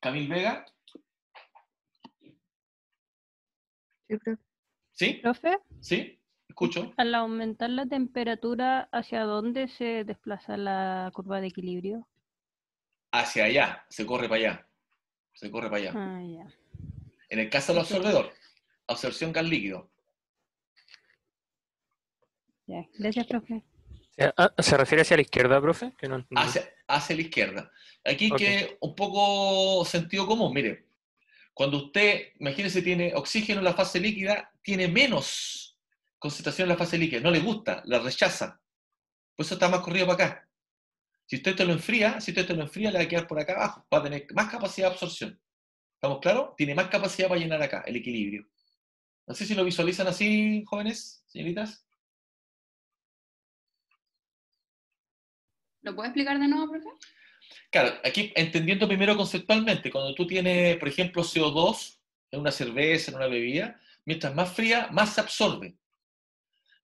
Camil Vega, Sí, profe. ¿sí? Profe, ¿Sí? Escucho. al aumentar la temperatura, ¿hacia dónde se desplaza la curva de equilibrio? Hacia allá, se corre para allá. Se corre para allá. Ah, ya. En el caso del Ok. absorbedor, absorción gas líquido. Ya. Gracias, profe. ¿Se refiere hacia la izquierda, profe? Que no entendí. Hacia la izquierda. Aquí Ok. que un poco sentido común, mire. Cuando usted, imagínese, tiene oxígeno en la fase líquida, tiene menos concentración en la fase líquida. No le gusta, la rechaza. Por eso está más corrido para acá. Si usted te lo enfría, le va a quedar por acá abajo. Va a tener más capacidad de absorción. ¿Estamos claros? Tiene más capacidad para llenar acá, el equilibrio. No sé si lo visualizan así, jóvenes, señoritas. ¿Lo puede explicar de nuevo, profe? Claro, aquí entendiendo primero conceptualmente, cuando tú tienes, por ejemplo, CO2 en una cerveza, en una bebida, mientras más fría, más se absorbe.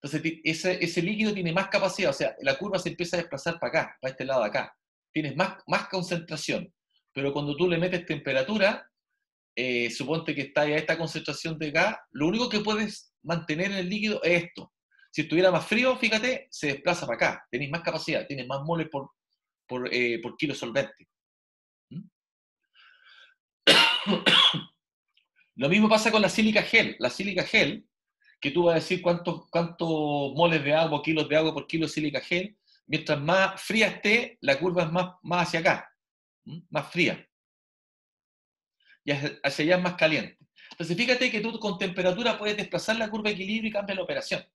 Entonces, ese líquido tiene más capacidad, o sea, la curva se empieza a desplazar para acá, para este lado de acá. Tienes más concentración. Pero cuando tú le metes temperatura, suponte que está a esta concentración de gas, lo único que puedes mantener en el líquido es esto. Si estuviera más frío, fíjate, se desplaza para acá. Tenéis más capacidad, tienes más moles por kilo solvente. ¿Mm? Lo mismo pasa con la sílica gel. La sílica gel, que tú vas a decir cuántos moles de agua, kilos de agua por kilo de sílica gel, mientras más fría esté, la curva es más hacia acá, más fría. Y hacia allá es más caliente. Entonces fíjate que tú con temperatura puedes desplazar la curva de equilibrio y cambiar la operación.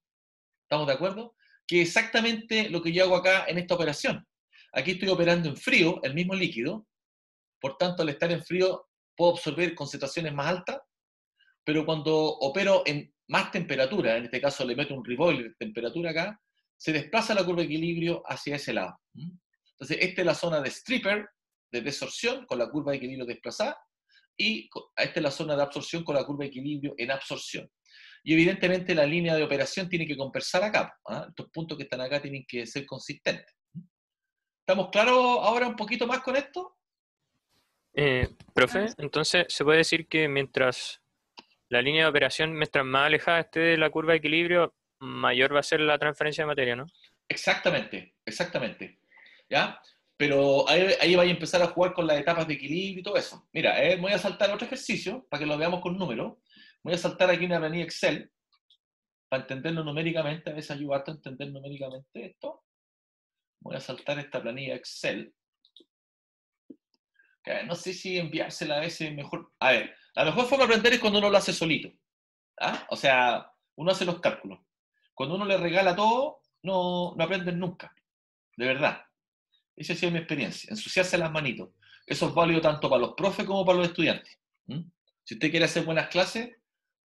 ¿Estamos de acuerdo? Que es exactamente lo que yo hago acá en esta operación. Aquí estoy operando en frío, el mismo líquido, por tanto al estar en frío puedo absorber concentraciones más altas, pero cuando opero en más temperatura, en este caso le meto un reboiler de temperatura acá, se desplaza la curva de equilibrio hacia ese lado. Entonces, esta es la zona de stripper, de desorción, con la curva de equilibrio desplazada, y esta es la zona de absorción con la curva de equilibrio en absorción. Y evidentemente la línea de operación tiene que compensar acá. Estos puntos que están acá tienen que ser consistentes. ¿Estamos claros ahora un poquito más con esto? Profe, entonces se puede decir que mientras la línea de operación, mientras más alejada esté de la curva de equilibrio, mayor va a ser la transferencia de materia, ¿no? Exactamente, exactamente. ¿Ya? Pero ahí vais a empezar a jugar con las etapas de equilibrio y todo eso. Mira, voy a saltar otro ejercicio para que lo veamos con números. Voy a saltar aquí una planilla Excel para entenderlo numéricamente. A veces ayuda a entender numéricamente esto. Voy a saltar esta planilla Excel. Que no sé si enviársela a veces mejor. A ver, la mejor forma de aprender es cuando uno lo hace solito. ¿Ah? O sea, uno hace los cálculos. Cuando uno le regala todo, no aprenden nunca. De verdad. Esa ha sido mi experiencia, ensuciarse las manitos. Eso es válido tanto para los profes como para los estudiantes. Si usted quiere hacer buenas clases,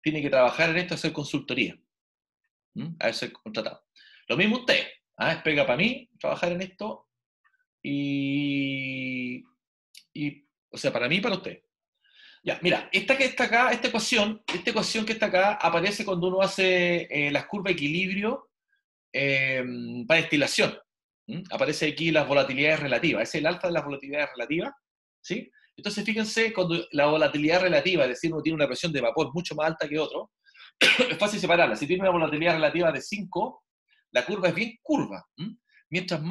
tiene que trabajar en esto, hacer consultoría. A ser contratado. Lo mismo usted. Es pega para mí trabajar en esto y, o sea, para mí y para usted. Ya, mira, esta que está acá, esta ecuación que está acá aparece cuando uno hace las curvas de equilibrio para destilación. Aparece aquí las volatilidades relativas. Ese es el alfa de las volatilidades relativas. ¿Sí? Entonces, fíjense, cuando la volatilidad relativa, es decir, uno tiene una presión de vapor mucho más alta que otro, es fácil separarla. Si tiene una volatilidad relativa de 5, la curva es bien curva. Mientras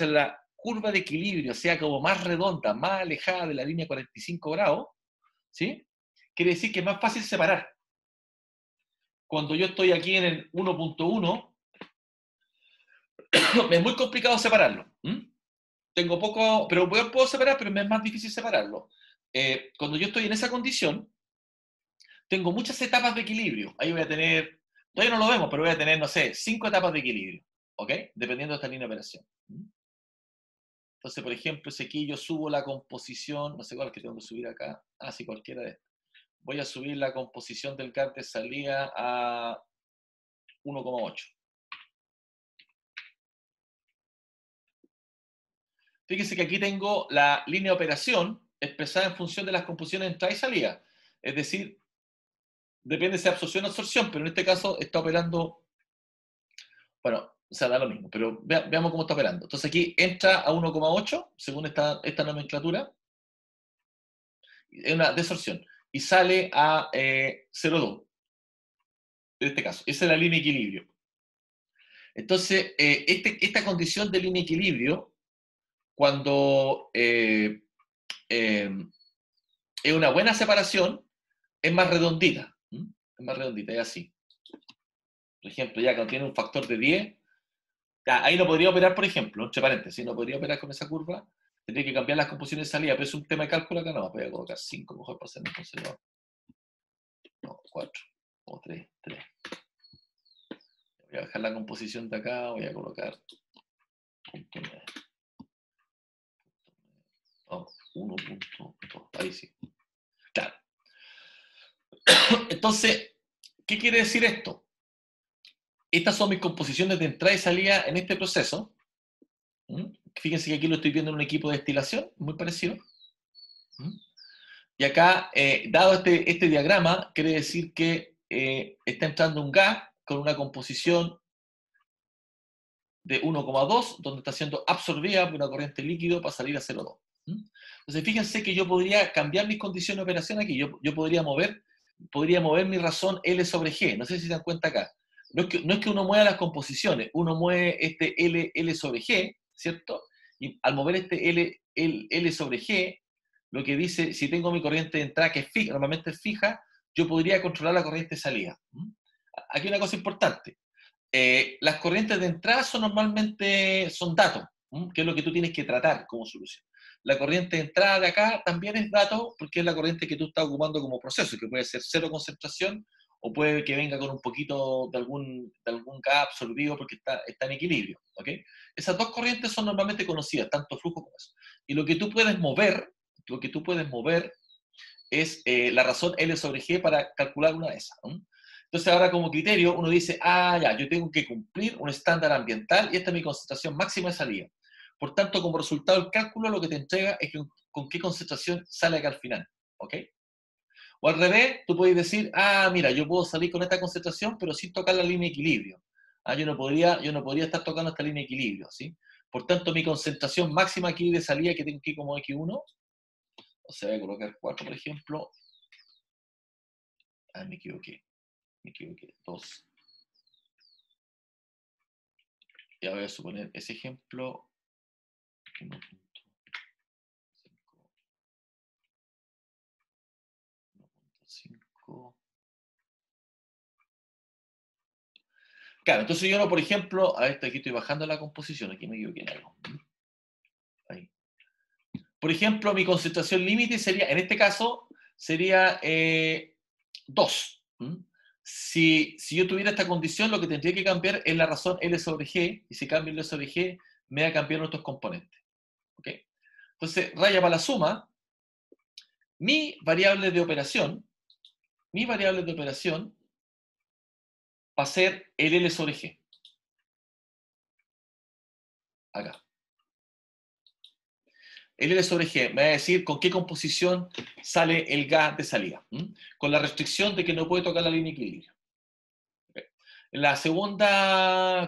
la curva de equilibrio sea como más redonda, más alejada de la línea 45 grados, ¿sí? Quiere decir que es más fácil separar. Cuando yo estoy aquí en el 1.1, es muy complicado separarlo. Tengo poco, pero puedo separar, pero me es más difícil separarlo. Cuando yo estoy en esa condición, tengo muchas etapas de equilibrio. Ahí voy a tener, todavía no lo vemos, pero voy a tener, no sé, 5 etapas de equilibrio, ¿ok? Dependiendo de esta línea de operación. Entonces, por ejemplo, si aquí yo subo la composición, no sé cuál que tengo que subir acá, sí, cualquiera de estas. Voy a subir la composición del gas de salida a 1,8. Fíjense que aquí tengo la línea de operación expresada en función de las composiciones de entrada y salida. Es decir, depende si absorción o absorción, pero en este caso está operando, bueno, o sea, da lo mismo, pero veamos cómo está operando. Entonces aquí entra a 1,8, según esta nomenclatura, es una desorción, y sale a 0,2, en este caso. Esa es la línea de equilibrio. Entonces, esta condición de línea de equilibrio, cuando es una buena separación, es más redondita. Es más redondita, es así. Por ejemplo, ya cuando tiene un factor de 10, ahí no podría operar, por ejemplo, entre paréntesis, no podría operar con esa curva, tendría que cambiar las composiciones de salida, pero es un tema de cálculo acá, no, voy a colocar 5 mejor para ser más conservador. No, 4, o 3, 3. Voy a dejar la composición de acá, voy a colocar 1.2, ahí sí. Claro. Entonces, ¿qué quiere decir esto? Estas son mis composiciones de entrada y salida en este proceso. Fíjense que aquí lo estoy viendo en un equipo de destilación, muy parecido. Y acá, dado este diagrama, quiere decir que está entrando un gas con una composición de 1,2, donde está siendo absorbida por una corriente líquido para salir a 0,2. Entonces, fíjense que yo podría cambiar mis condiciones de operación aquí. Yo podría mover mi razón L sobre G. No sé si se dan cuenta acá. No es que uno mueva las composiciones, uno mueve este L sobre G, ¿cierto? Y al mover este L sobre G, lo que dice, si tengo mi corriente de entrada que es fija, normalmente es fija, yo podría controlar la corriente de salida. Aquí una cosa importante. Las corrientes de entrada normalmente son datos, que es lo que tú tienes que tratar como solución. La corriente de entrada de acá también es dato, porque es la corriente que tú estás ocupando como proceso, que puede ser cero concentración, o puede que venga con un poquito de algún gas absorbido porque está en equilibrio. ¿Okay? Esas dos corrientes son normalmente conocidas, tanto flujo como eso. Y lo que tú puedes mover es la razón L sobre G para calcular una de esas. Entonces ahora como criterio uno dice, ya, yo tengo que cumplir un estándar ambiental y esta es mi concentración máxima de salida. Por tanto, como resultado del cálculo, lo que te entrega es con qué concentración sale acá al final. ¿Ok? O al revés, tú puedes decir, mira, yo puedo salir con esta concentración, pero sin tocar la línea de equilibrio. Yo no podría estar tocando esta línea de equilibrio. ¿Sí? Por tanto, mi concentración máxima aquí de salida que tengo aquí como X1, o sea, voy a colocar 4, por ejemplo. Me equivoqué. 2. Ya voy a suponer ese ejemplo. 1.5. 1.5. Claro, entonces yo no, por ejemplo, aquí estoy bajando la composición, aquí me equivoqué en algo. Ahí. Por ejemplo, mi concentración límite sería, en este caso, sería 2. Si yo tuviera esta condición, lo que tendría que cambiar es la razón L sobre G, y si cambio L sobre G, me va a cambiar nuestros componentes. ¿Okay? Entonces, raya para la suma, mi variable de operación va a ser el L sobre G. Acá. El L sobre G me va a decir con qué composición sale el gas de salida. Con la restricción de que no puede tocar la línea de equilibrio. Okay. La segunda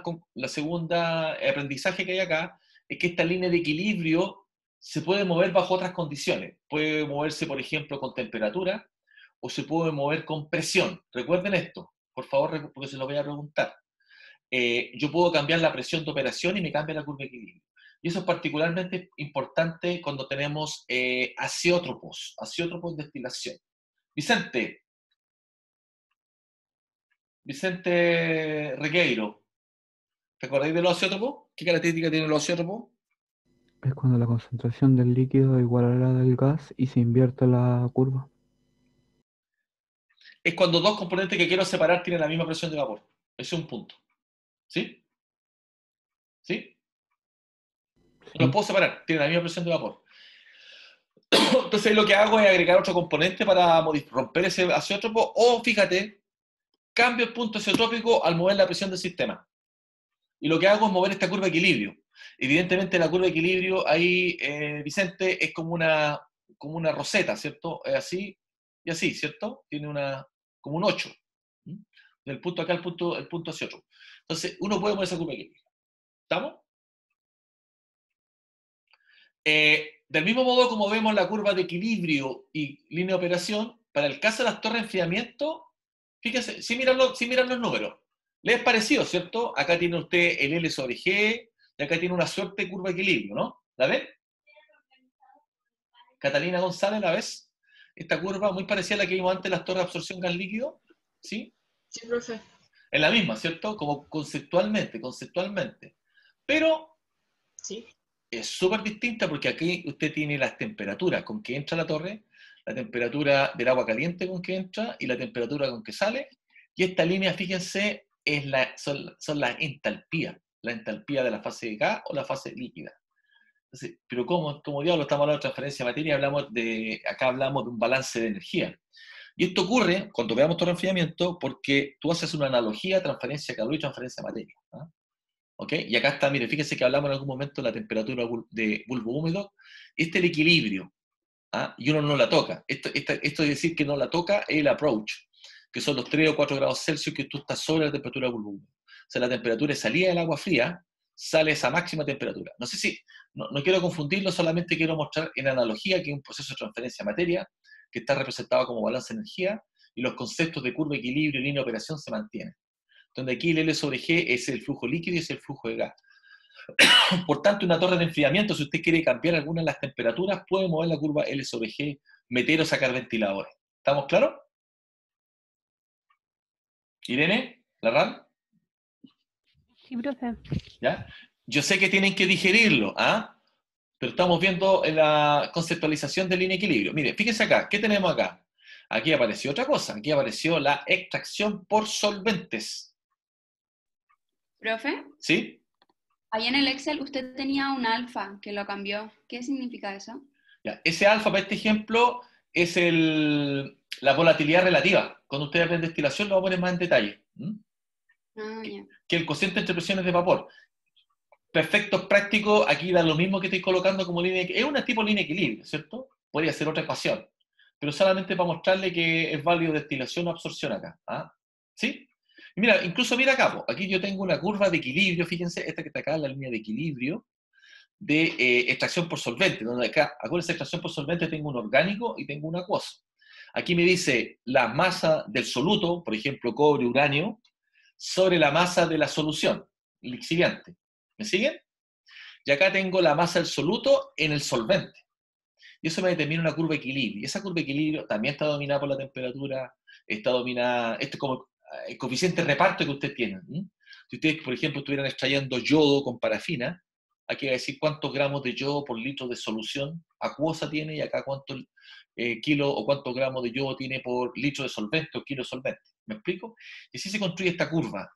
aprendizaje que hay acá es que esta línea de equilibrio se puede mover bajo otras condiciones. Puede moverse, por ejemplo, con temperatura o se puede mover con presión. Recuerden esto, por favor, porque se lo voy a preguntar. Yo puedo cambiar la presión de operación y me cambia la curva de equilibrio. Y eso es particularmente importante cuando tenemos azeótropos de destilación. Vicente Regueiro, ¿Te acordáis de los azeótropos? ¿Qué característica tienen los azeótropos? Es cuando la concentración del líquido es igual a la del gas y se invierte la curva. Es cuando dos componentes que quiero separar tienen la misma presión de vapor. Ese es un punto. ¿Sí? ¿Sí? No los puedo separar, tienen la misma presión de vapor. Entonces lo que hago es agregar otro componente para romper ese azeótropo, o fíjate, cambio el punto azeotrópico al mover la presión del sistema. Y lo que hago es mover esta curva de equilibrio. Evidentemente la curva de equilibrio ahí, Vicente, es como una roseta, ¿cierto? Es así y así, ¿cierto? Tiene como un 8. ¿Mm? Del punto acá al punto hacia otro. Entonces, uno puede mover esa curva de equilibrio. ¿Estamos? Del mismo modo como vemos la curva de equilibrio y línea de operación, para el caso de las torres de enfriamiento, fíjense, sin mirar los números, les es parecido, ¿cierto? Acá tiene usted el L sobre G, y acá tiene una suerte de curva de equilibrio, ¿no? ¿La ven? Catalina González, ¿la ves? Esta curva muy parecida a la que vimos antes, las torres de absorción gas líquido, ¿sí? Sí, profe. Es la misma, ¿cierto? Como conceptualmente. Pero Sí. es súper distinta porque aquí usted tiene las temperaturas con que entra la torre, la temperatura del agua caliente con que entra y la temperatura con que sale. Y esta línea, fíjense, son las entalpías, la entalpía de la fase de gas o la fase líquida. Entonces, pero como diablo estamos hablando de transferencia de materia, acá hablamos de un balance de energía. Y esto ocurre cuando veamos todo el enfriamiento porque tú haces una analogía transferencia de calor y transferencia de materia. ¿Ah? ¿Ok? Y acá está, mire, fíjese que hablamos en algún momento de la temperatura de bulbo húmedo. Este es el equilibrio. ¿Ah? Y uno no la toca. Esto de decir que no la toca es el approach, que son los 3 o 4 grados Celsius que tú estás sobre la temperatura del bulbo húmedo. O sea, la temperatura de salida del agua fría sale esa máxima temperatura. No sé si, no quiero confundirlo, solamente quiero mostrar en analogía que es un proceso de transferencia de materia que está representado como balance de energía y los conceptos de curva, equilibrio y línea de operación se mantienen. Donde aquí el L sobre G es el flujo líquido y es el flujo de gas. Por tanto, una torre de enfriamiento, si usted quiere cambiar alguna de las temperaturas, puede mover la curva L sobre G, meter o sacar ventiladores. ¿Estamos claros? Irene, Larran, Sí, profe. ¿ya? Yo sé que tienen que digerirlo, ¿ah? Pero estamos viendo en la conceptualización de línea de equilibrio. Mire, fíjense acá, ¿qué tenemos acá? Aquí apareció otra cosa, aquí apareció la extracción por solventes. Profe, ¿Sí? ahí en el Excel usted tenía un alfa que lo cambió. ¿Qué significa eso? Ya, ese alfa para este ejemplo es la volatilidad relativa. Cuando usted aprende destilación lo va a poner más en detalle. Ah, ya. Que el cociente entre presiones de vapor. Perfectos prácticos, aquí da lo mismo que estoy colocando como línea de equilibrio. Es una tipo línea de equilibrio, ¿cierto? Podría ser otra ecuación. Pero solamente para mostrarle que es válido destilación o absorción acá. ¿Ah? ¿Sí? Y mira, incluso mira acá, po. Aquí yo tengo una curva de equilibrio, fíjense, esta que está acá, la línea de equilibrio, de extracción por solvente, donde acá, acuérdense, extracción por solvente tengo un orgánico y tengo un acuoso. Aquí me dice la masa del soluto, por ejemplo, cobre, uranio, sobre la masa de la solución, lixiviante. ¿Me siguen? Y acá tengo la masa del soluto en el solvente. Y eso me determina una curva de equilibrio. Y esa curva de equilibrio también está dominada por la temperatura, está dominada, esto es como el coeficiente de reparto que ustedes tienen. Si ustedes, por ejemplo, estuvieran extrayendo yodo con parafina, aquí va a decir cuántos gramos de yodo por litro de solución acuosa tiene y acá cuántos kilos o cuántos gramos de yodo tiene por litro de solvente o kilo de solvente. ¿Me explico? Y así se construye esta curva.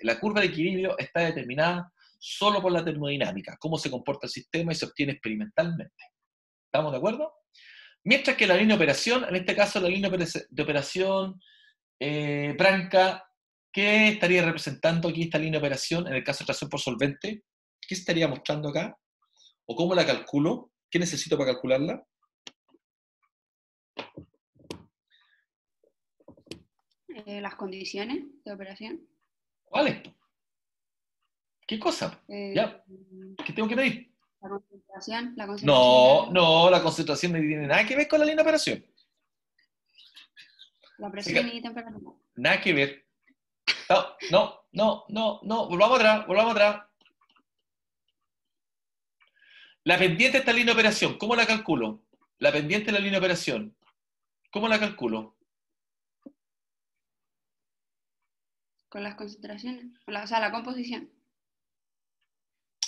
La curva de equilibrio está determinada solo por la termodinámica, cómo se comporta el sistema y se obtiene experimentalmente. ¿Estamos de acuerdo? Mientras que la línea de operación, en este caso la línea de operación Branca, ¿qué estaría representando aquí esta línea de operación en el caso de extracción por solvente? ¿Qué estaría mostrando acá? ¿O cómo la calculo? ¿Qué necesito para calcularla? Las condiciones de operación. ¿Cuáles? ¿Qué cosa? ¿Ya? ¿Qué tengo que medir? La concentración. No, la concentración no tiene nada que ver con la línea de operación. La presión y temperatura. Nada que ver. No, volvamos atrás. La pendiente de esta línea de operación, ¿cómo la calculo? La pendiente de la línea de operación, ¿cómo la calculo? Con las concentraciones. O sea, la composición.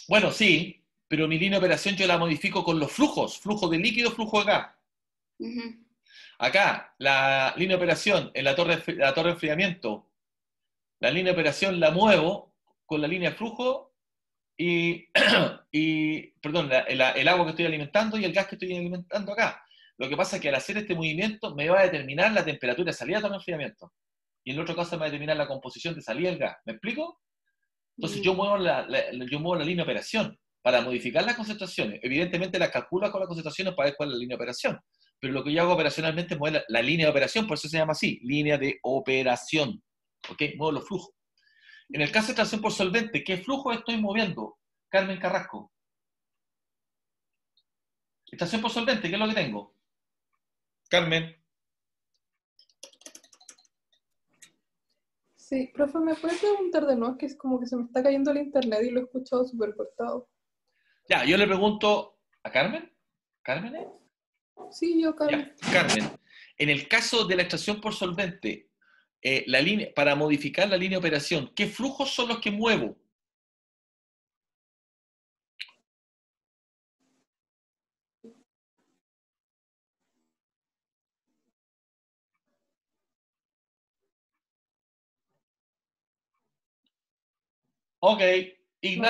Bueno, sí, pero mi línea de operación yo la modifico con los flujos, flujo de líquido, flujo de gas. Ujú. Acá, la línea de operación en la torre de enfriamiento, la línea de operación la muevo con la línea de flujo y, perdón, el agua que estoy alimentando y el gas que estoy alimentando acá. Lo que pasa es que al hacer este movimiento me va a determinar la temperatura de salida de torre de enfriamiento. Y en el otro caso me va a determinar la composición de salida del gas. ¿Me explico? Entonces yo muevo yo muevo la línea de operación para modificar las concentraciones. Evidentemente las calculo con las concentraciones para ver cuál es la línea de operación. Pero lo que yo hago operacionalmente es mover la línea de operación, por eso se llama así, línea de operación. ¿Ok? Muevo los flujos. En el caso de extracción por solvente, ¿qué flujo estoy moviendo? Carmen Carrasco. Extracción por solvente, ¿qué es lo que tengo? Carmen. Sí, profe, ¿me puede preguntar de nuevo? Es que es como que se me está cayendo el internet y lo he escuchado súper cortado. Ya, yo le pregunto a Carmen. ¿Carmen es? Sí, yo, Carmen. Ya, Carmen. En el caso de la extracción por solvente, para modificar la línea de operación, ¿qué flujos son los que muevo? Ok, No,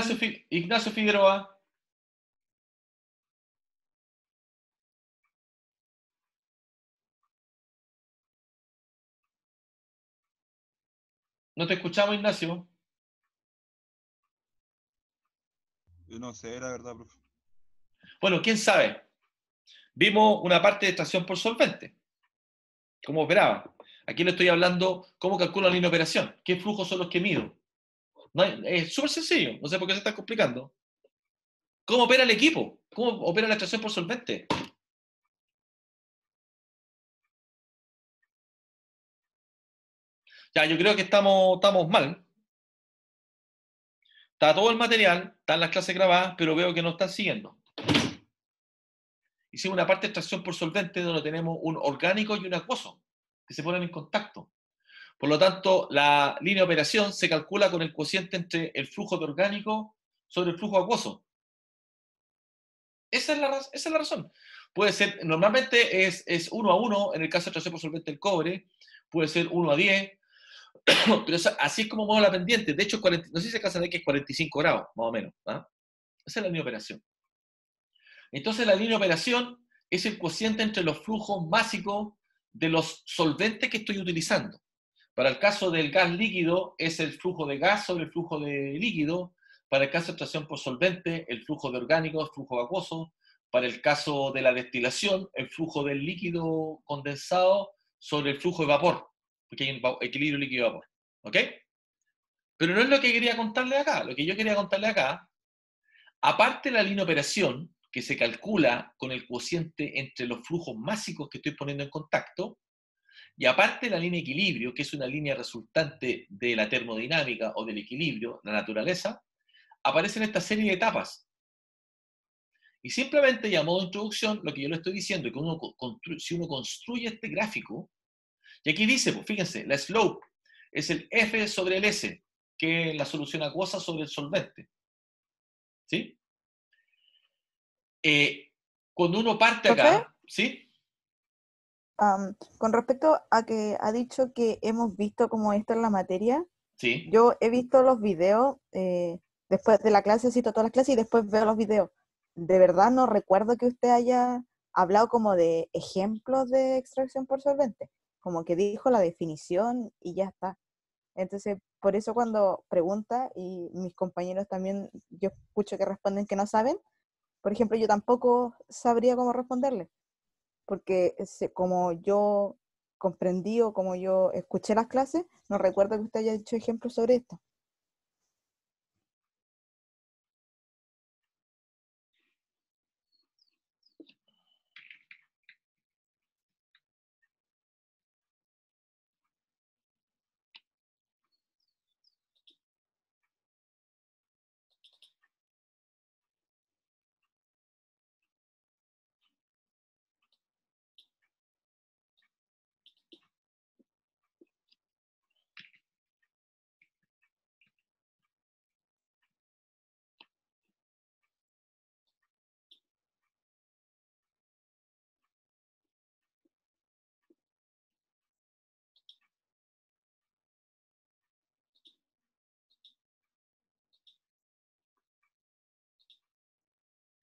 Ignacio Figueroa. ¿No te escuchamos, Ignacio? Yo no sé, la verdad, profe. Bueno, quién sabe. Vimos una parte de extracción por solvente. ¿Cómo operaba? Aquí le estoy hablando cómo calculo la línea de operación. ¿Qué flujos son los que mido? Es súper sencillo. No sé por qué se está complicando. ¿Cómo opera el equipo? ¿Cómo opera la extracción por solvente? Ya, yo creo que estamos mal. Está todo el material, están las clases grabadas, pero veo que no están siguiendo. Hicimos una parte de extracción por solvente donde tenemos un orgánico y un acuoso que se ponen en contacto. Por lo tanto, la línea de operación se calcula con el cociente entre el flujo de orgánico sobre el flujo acuoso. Esa es la razón. Puede ser, normalmente es 1 a 1 en el caso de extracción por solvente del cobre, puede ser 1 a 10, pero así es como muevo la pendiente. De hecho, no sé si se alcanza a ver que es 45 grados, más o menos. ¿Ah? Esa es la línea de operación. Entonces, la línea de operación es el cociente entre los flujos básicos de los solventes que estoy utilizando. Para el caso del gas líquido, es el flujo de gas sobre el flujo de líquido. Para el caso de extracción por solvente, el flujo de orgánicos, flujo acuoso. Para el caso de la destilación, el flujo del líquido condensado sobre el flujo de vapor, porque hay un equilibrio líquido-vapor. ¿Ok? Pero no es lo que quería contarle acá. Lo que yo quería contarle acá, aparte de la línea de operación, que se calcula con el cociente entre los flujos másicos que estoy poniendo en contacto, y aparte la línea de equilibrio, que es una línea resultante de la termodinámica o del equilibrio, la naturaleza, aparecen esta serie de etapas. Y simplemente, y a modo de introducción, lo que yo le estoy diciendo es que si uno construye este gráfico, y aquí dice, pues fíjense, la slope es el F sobre el S, que es la solución acuosa sobre el solvente. ¿Sí? Cuando uno parte Profe, acá, ¿sí? con respecto a que ha dicho que hemos visto cómo esto en la materia, Sí. yo he visto los videos, después de la clase, cito todas las clases y después veo los videos. De verdad no recuerdo que usted haya hablado como de ejemplos de extracción por solvente, como que dijo la definición y ya está. Entonces, por eso cuando pregunta, y mis compañeros también, yo escucho que responden que no saben, por ejemplo, yo tampoco sabría cómo responderle, porque como yo comprendí o como yo escuché las clases, no recuerdo que usted haya hecho ejemplos sobre esto.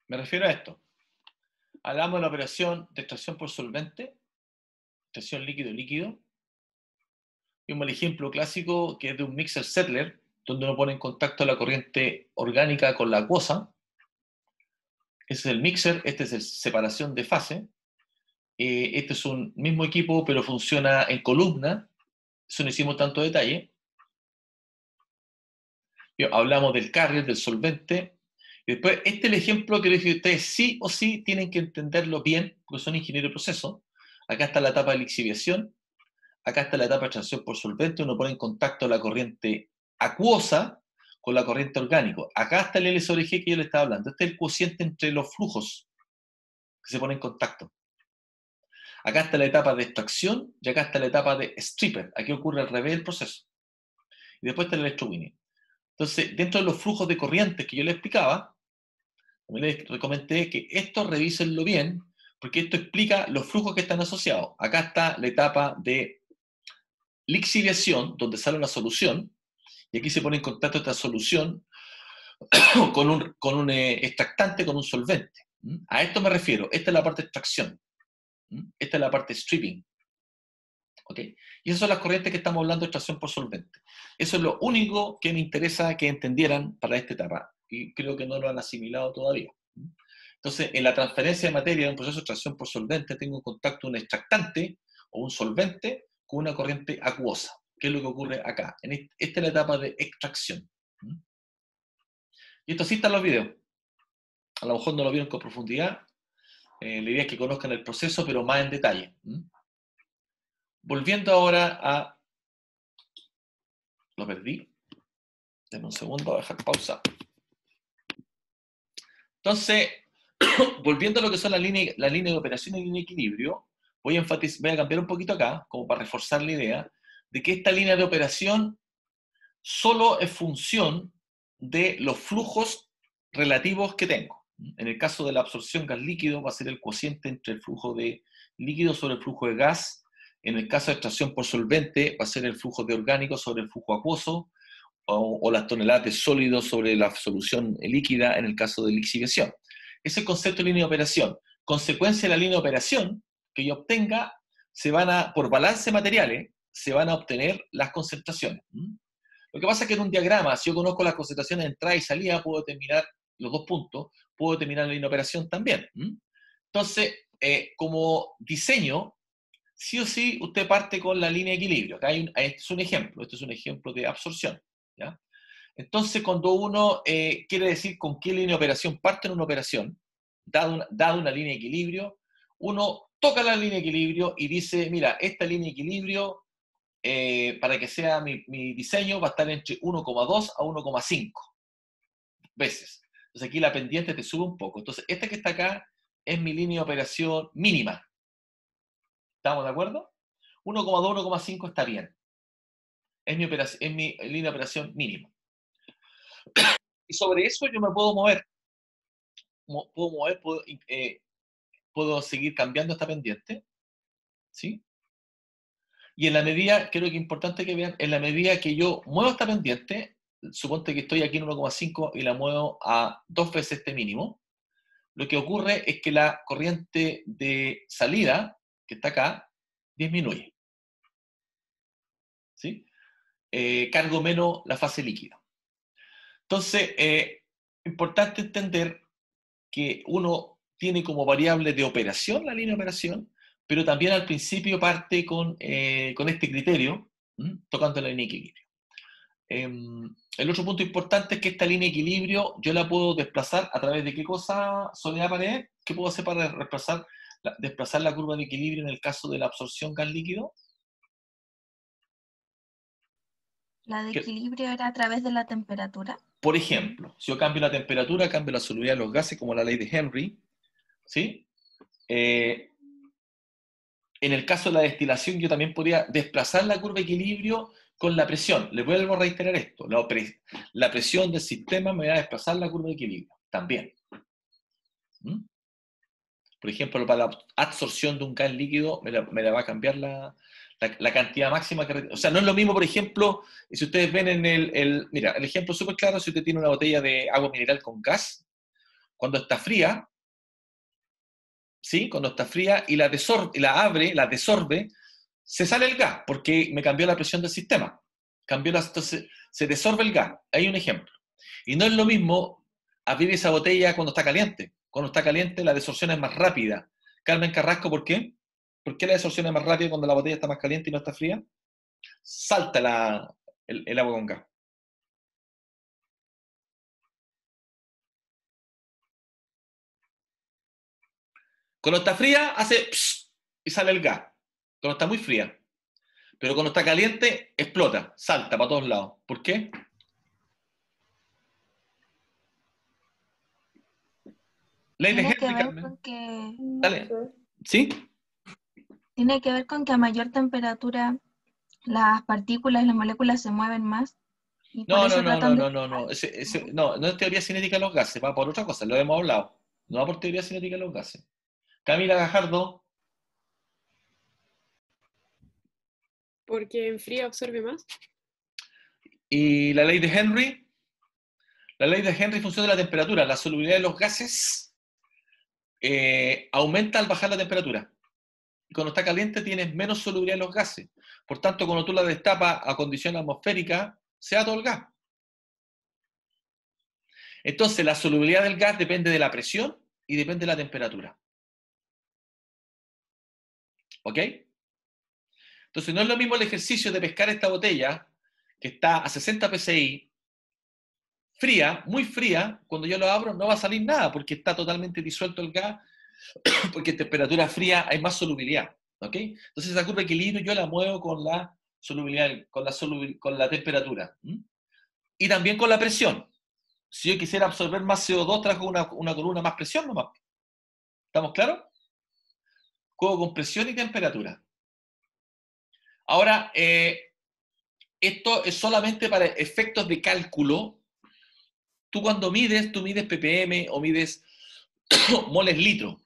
Me refiero a esto. Hablamos de la operación de extracción por solvente, extracción líquido-líquido. Vimos el ejemplo clásico que es de un mixer settler, donde uno pone en contacto la corriente orgánica con la acuosa. Ese es el mixer, este es el separación de fase. Este es un mismo equipo, pero funciona en columna. Eso no hicimos tanto detalle. Hablamos del carrier, del solvente. Y después, este es el ejemplo que les dije a ustedes, sí o sí tienen que entenderlo bien, porque son ingenieros de proceso. Acá está la etapa de lixiviación. Acá está la etapa de extracción por solvente. Uno pone en contacto la corriente acuosa con la corriente orgánico. Acá está el L sobre G que yo les estaba hablando. Este es el cociente entre los flujos que se ponen en contacto. Acá está la etapa de extracción y acá está la etapa de stripper. Aquí ocurre al revés del proceso. Y después está el electrowinning. Entonces, dentro de los flujos de corrientes que yo les explicaba, les recomendé que esto revísenlo bien, porque esto explica los flujos que están asociados. Acá está la etapa de lixiviación, donde sale una solución, y aquí se pone en contacto esta solución con un extractante, con un solvente. A esto me refiero. Esta es la parte de extracción. Esta es la parte de stripping. ¿Ok? Y esas son las corrientes que estamos hablando de extracción por solvente. Eso es lo único que me interesa que entendieran para esta etapa. Y creo que no lo han asimilado todavía. Entonces, en la transferencia de materia de un proceso de extracción por solvente, tengo en contacto un extractante o un solvente con una corriente acuosa. ¿Qué es lo que ocurre acá? Esta es la etapa de extracción. Y esto sí está en los videos. A lo mejor no lo vieron con profundidad. La idea es que conozcan el proceso, pero más en detalle. Volviendo ahora a... Lo perdí. Denme un segundo, voy a dejar pausa. Entonces, volviendo a lo que son la línea de operación y línea de equilibrio, voy a cambiar un poquito acá, como para reforzar la idea, de que esta línea de operación solo es función de los flujos relativos que tengo. En el caso de la absorción gas líquido va a ser el cociente entre el flujo de líquido sobre el flujo de gas. En el caso de extracción por solvente va a ser el flujo de orgánico sobre el flujo acuoso, o las toneladas de sólido sobre la solución líquida en el caso de lixiviación. Ese es el concepto de línea de operación. Consecuencia de la línea de operación que yo obtenga, por balance de materiales, se van a obtener las concentraciones. Lo que pasa es que en un diagrama, si yo conozco las concentraciones de entrada y salida, puedo determinar los dos puntos, puedo determinar la línea de operación también. Entonces, como diseño, sí o sí, usted parte con la línea de equilibrio. Acá este es un ejemplo de absorción. ¿Ya? Entonces, cuando uno quiere decir con qué línea de operación parte en una operación, dado una línea de equilibrio, uno toca la línea de equilibrio y dice, mira, esta línea de equilibrio, para que sea mi diseño, va a estar entre 1,2 a 1,5 veces. Entonces aquí la pendiente te sube un poco. Entonces, esta que está acá es mi línea de operación mínima. ¿Estamos de acuerdo? 1,2, 1,5 está bien. Es mi línea de operación mínima. Y sobre eso yo me puedo mover. Puedo seguir cambiando esta pendiente. ¿Sí? Y en la medida, creo que es importante que vean, en la medida que yo muevo esta pendiente, suponte que estoy aquí en 1,5 y la muevo a 2 veces este mínimo, lo que ocurre es que la corriente de salida, que está acá, disminuye. ¿Sí? Cargo menos la fase líquida. Entonces, importante entender que uno tiene como variable de operación la línea de operación, pero también al principio parte con este criterio, tocando la línea de equilibrio. El otro punto importante es que esta línea de equilibrio yo la puedo desplazar a través de qué cosa, Soledad Paredes, ¿qué puedo hacer para desplazar la curva de equilibrio en el caso de la absorción gas líquido? ¿La de equilibrio era a través de la temperatura? Por ejemplo, si yo cambio la temperatura, cambio la solubilidad de los gases, como la ley de Henry, ¿sí? En el caso de la destilación, yo también podría desplazar la curva de equilibrio con la presión. Les vuelvo a reiterar esto. La presión del sistema me va a desplazar la curva de equilibrio. También. Por ejemplo, para la absorción de un gas líquido, me la va a cambiar la cantidad máxima que... O sea, no es lo mismo, por ejemplo, si ustedes ven en mira, el ejemplo súper claro, si usted tiene una botella de agua mineral con gas, Cuando está fría, ¿sí? Cuando está fría y la abre, la desorbe, se sale el gas, porque me cambió la presión del sistema. Entonces se desorbe el gas. Hay un ejemplo. Y no es lo mismo abrir esa botella cuando está caliente. Cuando está caliente la desorción es más rápida. Carmen Carrasco, ¿por qué? ¿Por qué la desorción es más rápida cuando la botella está más caliente y no está fría? Salta el agua con gas. Cuando está fría, hace pss, y sale el gas. Cuando está muy fría. Pero cuando está caliente, explota, salta para todos lados. ¿Por qué? Ley de Tiene que Henry, ver Carmen. con que Dale. ¿Sí? tiene que ver con que a mayor temperatura las partículas, las moléculas se mueven más. Y por No, eso no, no, no, tratan de... no, no, no. No es teoría cinética de los gases, va por otra cosa, lo hemos hablado. No va por teoría cinética de los gases. Camila Gajardo, Porque en frío absorbe más. y la ley de Henry. La ley de Henry funciona de la temperatura. La solubilidad de los gases aumenta al bajar la temperatura. Y cuando está caliente tienes menos solubilidad en los gases. Por tanto, cuando tú la destapas a condición atmosférica, se da todo el gas. Entonces, la solubilidad del gas depende de la presión y depende de la temperatura. ¿Ok? Entonces, no es lo mismo el ejercicio de pescar esta botella, que está a 60 psi, fría, muy fría, cuando yo lo abro no va a salir nada, porque está totalmente disuelto el gas, porque en temperatura fría hay más solubilidad. ¿Ok? Entonces, esa curva de equilibrio yo la muevo con la solubilidad, con la temperatura. Y también con la presión. Si yo quisiera absorber más CO2, trajo una columna más presión nomás. ¿Estamos claros? Juego con presión y temperatura. Ahora, esto es solamente para efectos de cálculo. Tú cuando mides, ppm o mides moles litro.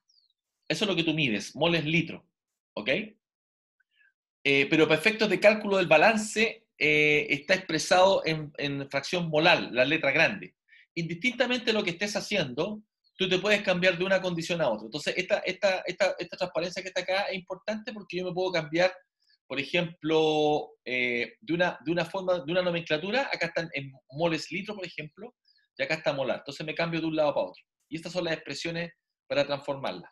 Eso es lo que tú mides, moles litro. ¿Ok? Pero para efectos de cálculo del balance está expresado en fracción molar, la letra grande. Indistintamente de lo que estés haciendo, tú te puedes cambiar de una condición a otra. Entonces, esta transparencia que está acá es importante porque yo me puedo cambiar, por ejemplo, de una forma, de una nomenclatura, acá están en moles litro, por ejemplo, y acá está molar. Entonces me cambio de un lado para otro. Y estas son las expresiones para transformarlas.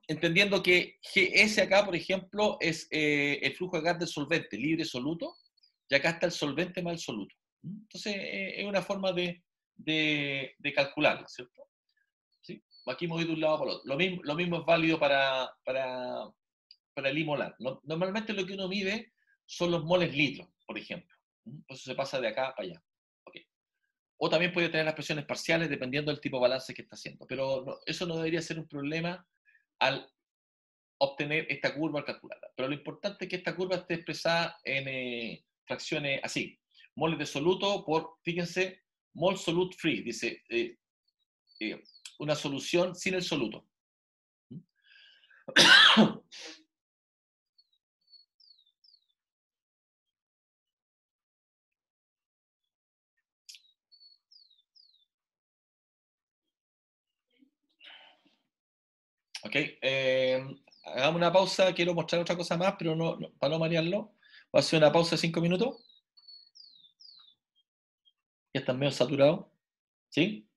Entendiendo que GS acá, por ejemplo, es el flujo de gas del solvente, libre soluto, y acá está el solvente más el soluto. Entonces, es una forma de calcularlo, ¿cierto? ¿Sí? Aquí me voy de un lado para el otro. Lo mismo es válido para el I molar. Normalmente lo que uno mide son los moles litros, por ejemplo. Entonces se pasa de acá para allá. Okay. O también puede tener las presiones parciales dependiendo del tipo de balance que está haciendo. Pero eso no debería ser un problema al obtener esta curva al calcularla. Pero lo importante es que esta curva esté expresada en fracciones así. Moles de soluto por, fíjense, mol solute free. Dice, una solución sin el soluto. Ok, hagamos una pausa, quiero mostrar otra cosa más, pero para no marearlo, voy a hacer una pausa de 5 minutos. Ya están medio saturados, ¿sí?